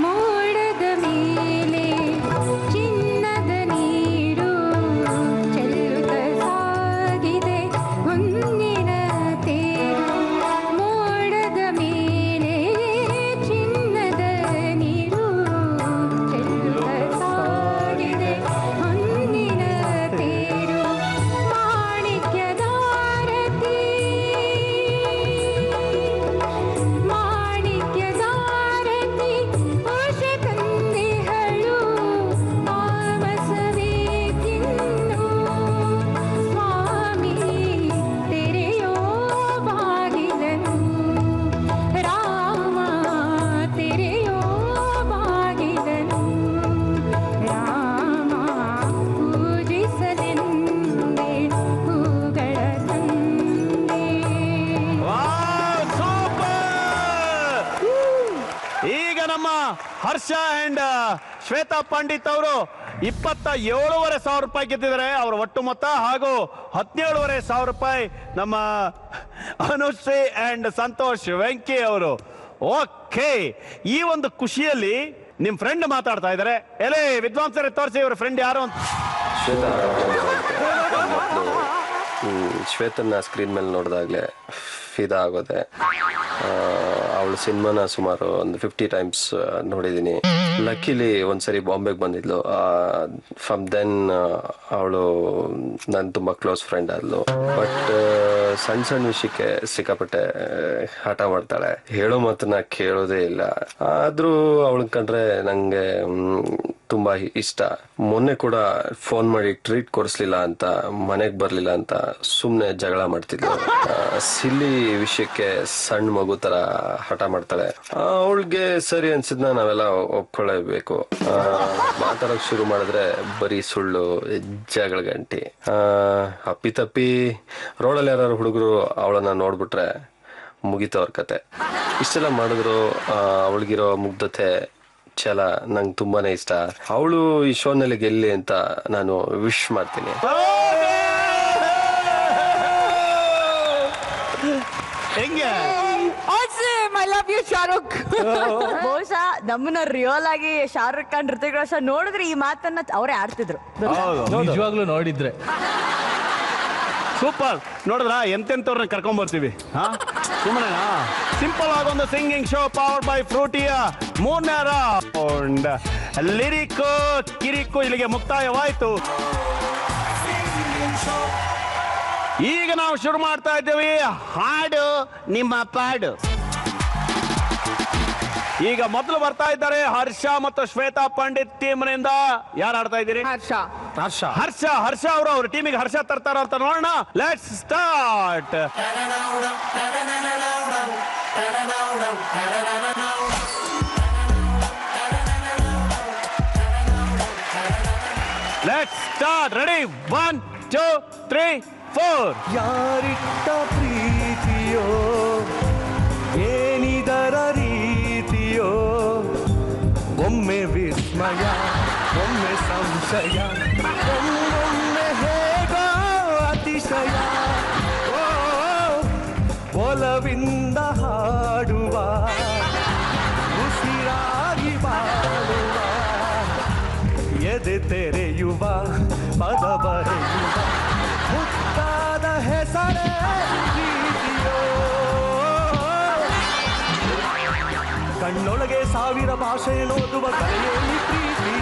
ಮೋಡದ ಮೇಲೆ ಚಿನ್ನದ ನೀರು ಚೆಲ್ಲುತ್ತ ಸಾಗಿದೆ ಹೊನ್ನಿನ ತೇರು. ಮೋಡದ ಮೇಲೆ ಚಿನ್ನದ ನೀರು ಚೆಲ್ಲುತ್ತ ಸಾಗಿದೆ ಹೊನ್ನಿನ ತೇರು. ಮಾಣಿಕ್ಯದಾರತಿ ಮಾಣಿಕ್ಯದಾರತಿ ಆಶ ತಂದೆಗಳು ತಾಮಸವೇ ತಿನ್ನು. ಸ್ವಾಮಿ ತೆರೆಯೋ ಬಾಗಿಲನು. ರಾಮ ತೆರೆಯೋ ಬಾಗಿಲನು. ರಾಮ ಪೂಜಿಸಲೆಂದೇ ಹೂಗಳ ತಂದೆ. Wow, super! ಈಗ ನಮ್ಮ ಹರ್ಷ ಅಂಡ್ ಶ್ವೇತಾ ಪಂಡಿತ್ ಅವರು 27,500 ರೂಪಾಯಿ ಗೆದ್ದಿದ್ದಾರೆ. ಅವರ ಒಟ್ಟು ಮೊತ್ತ ಹಾಗೂ 17,500 ರೂಪಾಯಿ ನಮ್ಮ ಅನುಶ್ರೀ ಅಂಡ್ ಸಂತೋಷ್ ವೆಂಕಿ ಅವರು. ಓಕೆ, ಈ ಒಂದು ಖುಷಿಯಲ್ಲಿ ನಿಮ್ ಫ್ರೆಂಡ್ ಮಾತಾಡ್ತಾ ಇದ್ದಾರೆ. ಎಲೆ ವಿದ್ವಾಂಸರೇ ತೋರಿಸಿ ಇವ್ರ ಫ್ರೆಂಡ್ ಯಾರು ಅಂತ. ಶ್ವೇತನ್ನ ಸ್ಕ್ರೀನ್ ಮೇಲೆ ನೋಡಿದಾಗಲೇ ಫಿದಾ ಆಗೋದೆ. ಅವಳು ಸಿನಿಮಾನ ಸುಮಾರು ಒಂದು 50 ಟೈಮ್ಸ್ ನೋಡಿದ್ದೀನಿ. ಲಕ್ಕಿಲಿ ಒಂದ್ಸರಿ ಬಾಂಬೆಗೆ ಬಂದಿದ್ಲು. ಫ್ರಮ್ ದೆನ್ ಅವಳು ನನ್ನ ತುಂಬ ಕ್ಲೋಸ್ ಫ್ರೆಂಡ್ ಆದ್ಲು. ಬಟ್ ಸಣ್ಣ ಸಣ್ಣ ವಿಷಯಕ್ಕೆ ಸಿಕ್ಕಾಪಟ್ಟೆ ಹಠ ಮಾಡ್ತಾಳೆ. ಹೇಳೋ ಮಾತನ್ನ ಕೇಳೋದೇ ಇಲ್ಲ. ಆದ್ರೂ ಅವಳನ್ನ ಕಂಡ್ರೆ ನಂಗೆ ತುಂಬಾ ಇಷ್ಟ. ಮೊನ್ನೆ ಕೂಡ ಫೋನ್ ಮಾಡಿ ಟ್ರೀಟ್ ಕೊಡಿಸ್ಲಿಲ್ಲ ಅಂತ, ಮನೆಗೆ ಬರ್ಲಿಲ್ಲ ಅಂತ ಸುಮ್ನೆ ಜಗಳ ಮಾಡ್ತಿದ್ಲು. ಸಿಲ್ಲಿ ವಿಷಯಕ್ಕೆ ಸಣ್ಣ ಮಗು ತರ ಹಠ ಮಾಡ್ತಾಳೆ. ಅವಳಿಗೆ ಸರಿ ಅನ್ಸಿದ್ನ ನಾವೆಲ್ಲ ಒಪ್ಕೊಳ್ಳೇಬೇಕು. ಮಾತಾಡಕ್ ಶುರು ಮಾಡಿದ್ರೆ ಬರೀ ಸುಳ್ಳು, ಜಗಳ ಗಂಟಿ. ಅಪ್ಪಿತಪ್ಪಿ ರೋಡಲ್ಲಿ ಯಾರು ಹುಡುಗರು ಅವಳನ್ನ ನೋಡ್ಬಿಟ್ರೆ ಮುಗಿತವ್ರ ಕತೆ. ಇಷ್ಟೆಲ್ಲ ಮಾಡಿದ್ರು ಅವಳಿಗಿರೋ ಮುಗ್ಧತೆ ಛಲ ನಂಗೆ ತುಂಬಾನೇ ಇಷ್ಟ. ಅವಳು ಈ ಶೋನಲ್ಲಿ ಗೆಲ್ಲಿ ಅಂತ ನಾನು ವಿಶ್ ಮಾಡ್ತೀನಿ. ಹೆಂಗೆ ಐ ಲವ್ ಯು ಶಾರುಖ್. ಬಹುಶಃ ನಮ್ಮನ್ನ ರಿಯಲ್ ಆಗಿ ಶಾರುಖ್ ಖಾನ್, ಋತಿಕ್ ರೋಷನ್ ನೋಡಿದ್ರೆ ಈ ಮಾತನ್ನ ಅವರೇ ಆಡ್ತಿದ್ರು. ನಿಜವಾಗ್ಲೂ ನೋಡಿದ್ರೆ ಸೂಪರ್. ನೋಡಿದ್ರ ಎಂತೆಂತವ್ರನ್ನ ಕರ್ಕೊಂಡ್ ಬರ್ತೀವಿ. ಸುಮ್ಮನೆ ಸಿಂಪಲ್ ಆಗೊಂದು ಸಿಂಗಿಂಗ್ ಶೋ ಪವರ್ಡ್ ಬೈ ಫ್ರೂಟಿಯ 3ನೇ ರೌಂಡ್ ಲಿರಿಕ್ ಕಿರಿಕು ಇಲ್ಲಿಗೆ ಮುಕ್ತಾಯವಾಯ್ತು. ಈಗ ನಾವು ಶುರು ಮಾಡ್ತಾ ಇದ್ದೇವೆ ಹಾಡು ನಿಮ್ಮ ಪಾಡು. ಈಗ ಮೊದಲು ಬರ್ತಾ ಇದ್ದಾರೆ ಹರ್ಷ ಮತ್ತು ಶ್ವೇತಾ ಪಂಡಿತ್ ಟೀಮ್ನಿಂದ. ಯಾರು ಆಡ್ತಾ ಇದ್ದೀರಿ? ಹರ್ಷ ಅವರು ಅವ್ರ ಟೀಮಿಗೆ ಹರ್ಷ ತರ್ತಾರ ಅಂತ ನೋಡೋಣ. Let's start. Let's start. Ready? 1 2 3 4. ಯಾರಿಟ್ಟ ಪ್ರೀತಿಯೋ ಏನಿದರ ರೀತಿಯೋ, ಒಮ್ಮೆ ವಿಸ್ಮಯ ಒಮ್ಮೆ ಸಂಶಯ ಒಮ್ಮೊಮ್ಮೆ ಹೇಗೋ ಅತಿಶಯ. ಒಲವಿಂದ ಹಾಡುವ ಉಸಿರಾಗಿ ಬಾಳುವ, ಎದೆ ತೆರೆಯುವ ಪದ ಬರೆಯುವ ಮುತ್ತಾದ ಹೆಸರೇ ಪ್ರೀತಿಯೋ. ಕಣ್ಣೊಳಗೆ 1000 ಭಾಷೆ ನೋದುವ ಕಲೆಯಲ್ಲಿ ಪ್ರೀತಿ,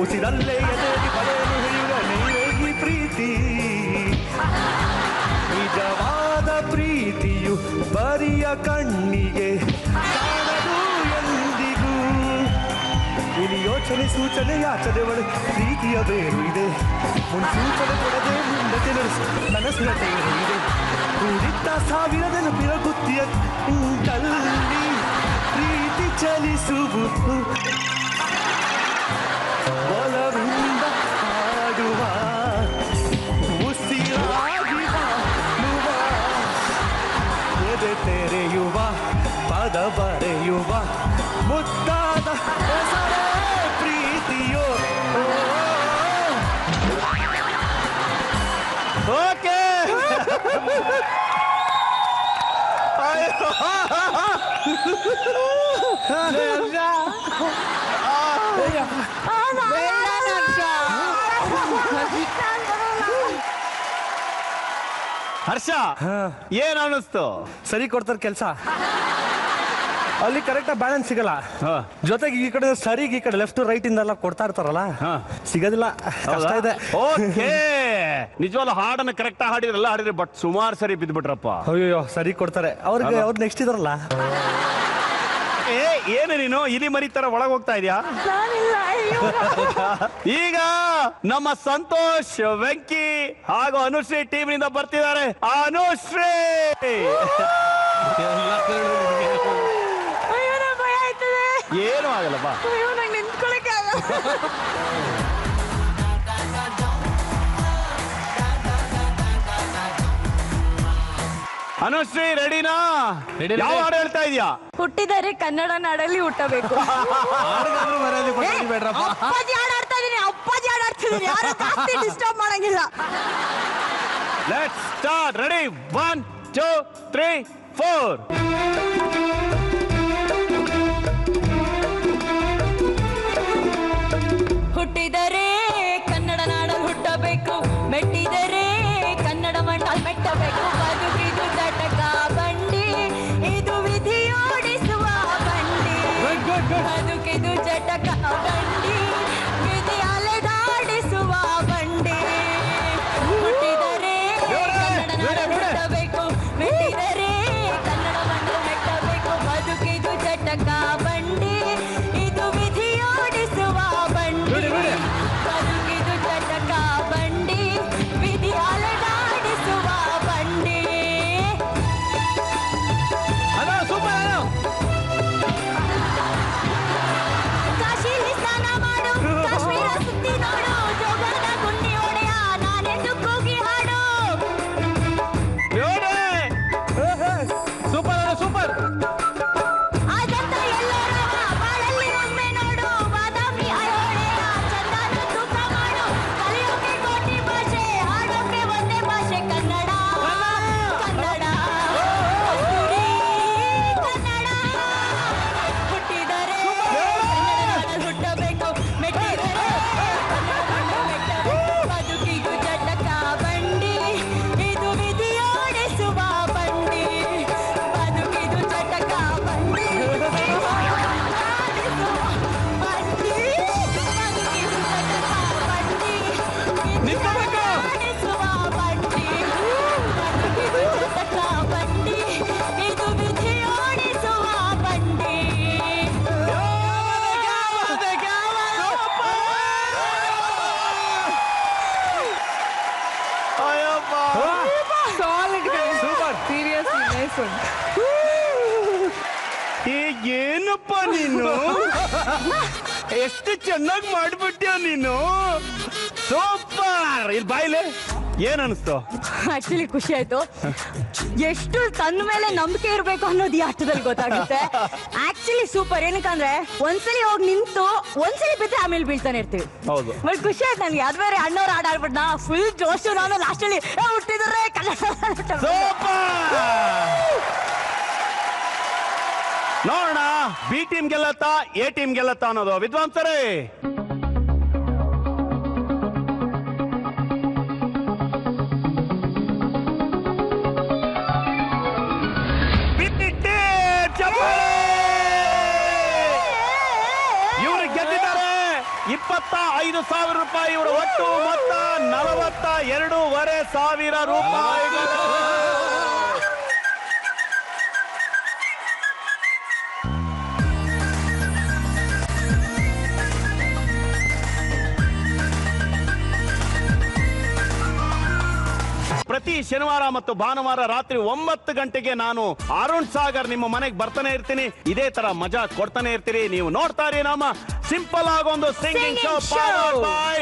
ಉಸಿರಲ್ಲೇ ಎದೆಗೆ ಬಳೆಯನ್ನು ಹಿಡಿಯುವ ನೀರೇ ಈ ಪ್ರೀತಿ. ನಿಜವಾದ ಪ್ರೀತಿಯು ಬರಿಯ ಕಣ್ಣಿಗೆ ಕಾಣದು ಎಂದಿಗೂ. ಇಲ್ಲಿ ಯೋಚನೆ ಯೋಚನೆ ಸೂಚನೆ ಯಾಚನೆ ಒಳ ಪ್ರೀತಿಯ ಬೇರು ಇದೆ ಮುನ್ಸೂಚನೆ ಕೊಡದೆ ಮುಂದಕ್ಕೆ ನಡೆಸು ನನಸಿನ ತೇರು ಇದೆ ಕೂಡಿಟ್ಟ ಸಾವಿರ ನೆನಪಿನ ಗುತ್ತಿಯ ತಲ್ಲಿ ಪ್ರೀತಿ ಚಲಿಸುವುದು ಒಲವಿಂದ ಹಾಡುವ ಉಸಿರಾಗಿ ಬಾಳುವ ಎದೆ ತೆರೆಯುವ ಪದ ಬರೆಯುವ ಮುದ್ದಾದ ಹೆಸರೇ ಪ್ರೀತಿಯೋ ಓಕೆ ಹರ್ಷ ಏನ್ ಅನ್ನಿಸ್ತು? ಸರಿ ಕೊಡ್ತಾರೆ ಕೆಲಸ, ಅಲ್ಲಿ ಕರೆಕ್ಟ್ ಬ್ಯಾಲೆನ್ಸ್ ಸಿಗಲ್ಲ. ಜೊತೆಗೆ ಈ ಕಡೆ ಸರಿಗೆ ಈ ಕಡೆ ಲೆಫ್ಟ್ ರೈಟ್ ಇಂದೆಲ್ಲ ಕೊಡ್ತಾ ಇರ್ತಾರಲ್ಲ, ಸಿಗೋದಿಲ್ಲ, ಕಷ್ಟ ಇದೆ. ಓಕೆ, ನಿಜವಾದ ಹಾಡನ್ನ ಕರೆಕ್ಟ್ ಹಾಡಿದ್ರಲ್ಲ, ಹಾಡಿದ್ರೆ ಬಟ್ ಸುಮಾರು ಸರಿ ಬಿದ್ಬಿಟ್ರಪ್ಪ. ಅಯ್ಯೋ ಸರಿ ಕೊಡ್ತಾರೆ ಅವ್ರಿಗೆ. ಅವ್ರು ನೆಕ್ಸ್ಟ್ ಇದಾರಲ್ಲ, ಏನು ನೀನು ಇಲಿ ಮರಿ ತರ ಒಳಗೆ ಹೋಗ್ತಾ ಇದೀಯಾ? ಈಗ ನಮ್ಮ ಸಂತೋಷ್, ವೆಂಕಿ ಹಾಗೂ ಅನುಶ್ರೀ ಟೀಮ್ ನಿಂದ ಬರ್ತಿದ್ದಾರೆ. ಅನುಶ್ರೀ ಏನು ಆಗಲ್ಲಪ್ಪ. ಅನುಶ್ರೀ ರೆಡಿನಾ? ಯಾವ ಹಾಡು ಹೇಳ್ತಾ ಇದೀಯಾ? ಹುಟ್ಟಿದರೆ ಕನ್ನಡ ನಾಡಲ್ಲಿ ಹುಟ್ಟಬೇಕು. ಅಪ್ಪಾಜಿ ಹಾಡಾಡ್ತಾ ಇದೀನಿ, ಅಪ್ಪಾಜಿ ಹಾಡಾಡ್ತಿದೀನಿ, ಯಾರು ಜಾಸ್ತಿ ಡಿಸ್ಟರ್ಬ್ ಮಾಡಂಗಿಲ್ಲ. Let's start. ರೆಡಿ, 1 2 3 4. ಹುಟ್ಟಿದರೆ ಕನ್ನಡ ನಾಡಲ್ಲಿ ಹುಟ್ಟಬೇಕು, ಮೆಟ್ಟಿದರೆ ಕನ್ನಡ ಮಂಡಲ್ ಮೆಟ್ಟಬೇಕು. ಬದುಕಿದು ಜಟಕ ಬಂಡಿ, ಇದು ವಿಧಿಯೋಡಿಸುವ ಬಂಡಿ. ಬದುಕಿದು ಜಟಕ ಬಂಡಿ, ವಿಧಿ ಅಲೆದಾಡಿಸುವ ಬಂಡಿ. ಹುಟ್ಟಿದರೆ ಕನ್ನಡ ನಾಡಲ್ಲಿ ಹುಟ್ಟಬೇಕು, ಮೆಟ್ಟಿದರೆ ಕನ್ನಡ ಮಂಡಲ್ ಮೆಟ್ಟಬೇಕು. ಬದುಕಿದು ಜಟಕ ಬಂಡಿ, ಇದು ವಿಧಿಯೋಡಿಸುವ ಬಂಡಿ. ಬದುಕಿದು ಜಟಕ ಬಂಡಿ, ವಿಧಿ ಅಲೆದಾಡಿಸುವ ಬಂಡಿ. ಕಾಶಿಲಿ ಸ್ನಾನ ಮಾಡು, ಕಾಶ್ಮೀರ ಸುತ್ತಿ ನೋಡು, ಜೋಗದ ಗುಂಡಿ ಒಡೆಯ ನಾನೆಂದು ಕೂಗಿ ಹಾಡು. Super super. ಆದಂತ ಎಲ್ಲರವ ಬಾಳಲ್ಲಿ ಒಮ್ಮೆ ನೋಡು, ಬಾದಾಮಿ ಐಹೊಳೆಯ ಚಂದನ ತೂಕ ಮಾಡು. ಕಲಿಯೋಕೆ ಕೋಟಿ ಭಾಷೆ, ಹಾಡೋಕೆ ಒಂದೇ ಭಾಷೆ, ಕನ್ನಡ ಕನ್ನಡ ಕಸ್ತೂರಿ ಕನ್ನಡ. ಹುಟ್ಟಿದರೆ ಕನ್ನಡ ಹುಟ್ಟಬೇಕು, ಮೆಟ್ಟಿದರೆ ಕನ್ನಡ ಮೆಟ್ಟಬೇಕು. ಬದುಕಿಗೂ ಜಟಕ ಬಂಡಿ, ಇದು ವಿಧಿಯೋಡಿಸುವ ಬಂಡಿ. ಬದುಕಿದು ಜಟಕ ಬಂಡಿ, ಏನಪ್ಪ ನೀನು, ಎಷ್ಟು ಚೆನ್ನಾಗಿ ಮಾಡ್ಬಿಟ್ಟ್ಯಾ ನೀನು. ಸೂಪರ್. ಇಲ್ಲಿ ಬಾಯ್ಲೆ ಏನ್ ಅನಿಸ್ತು? ಆಕ್ಚುಲಿ ಖುಷಿ ಆಯ್ತು. ಎಷ್ಟು ತನ್ನ ಮೇಲೆ ನಂಬಿಕೆ ಇರ್ಬೇಕು ಅನ್ನೋದು ಈ ಆಟದಲ್ಲಿ ಗೊತ್ತಾಗುತ್ತೆ. Actually super. ಏನಕ್ಕಂದ್ರೆ ಒಂದ್ಸಲಿ ಹೋಗಿ ನಿಂತು ಒಂದ್ಸಲಿ ಬಿದ್ದರೆ ಆಮೇಲೆ ಬೀಳ್ತಾನೆ ಇರ್ತೀವಿ. ಹೌದು. ಬಟ್ ಖುಷಿ ಆಯ್ತು ನನ್ಗೆ. ಅದು ಬೇರೆ ಅಣ್ಣವ್ರು ಆಡ್ಬಿಟ್ನಾ, ಫುಲ್ ಜೋಶು. ನಾನು ಲಾಸ್ಟ್ ಅಲ್ಲಿ ಹುಟ್ಟಿದ್ರೆ ನೋಡೋಣ ಬಿ ಟೀಮ್ ಗೆಲ್ಲತ್ತಾ ಎ ಟೀಮ್ ಗೆಲ್ಲತ್ತಾ ಅನ್ನೋದು. ವಿದ್ವಾಂಸರೇ, ಇವರು ಗೆದ್ದಿದ್ದಾರೆ 25,000 ರೂಪಾಯಿ. ಇವರು ಒಟ್ಟು ಮೊತ್ತ 42,500 ರೂಪಾಯಿಗಳು. ಪ್ರತಿ ಶನಿವಾರ ಮತ್ತು ಭಾನುವಾರ ರಾತ್ರಿ 9 ಗಂಟೆಗೆ ನಾನು ಅರುಣ್ ಸಾಗರ್ ನಿಮ್ಮ ಮನೆಗೆ ಬರ್ತಾನೆ ಇರ್ತೀನಿ. ಇದೇ ತರ ಮಜಾ ಕೊಡ್ತಾನೆ ಇರ್ತೀರಿ. ನೀವು ನೋಡ್ತಾ ಇರಿ ನಮ್ಮ ಸಿಂಪಲ್ ಆಗಿ ಒಂದು ಸಿಂಗಿಂಗ್ ಶೋ ಪವರ್ಡ್ ಬೈ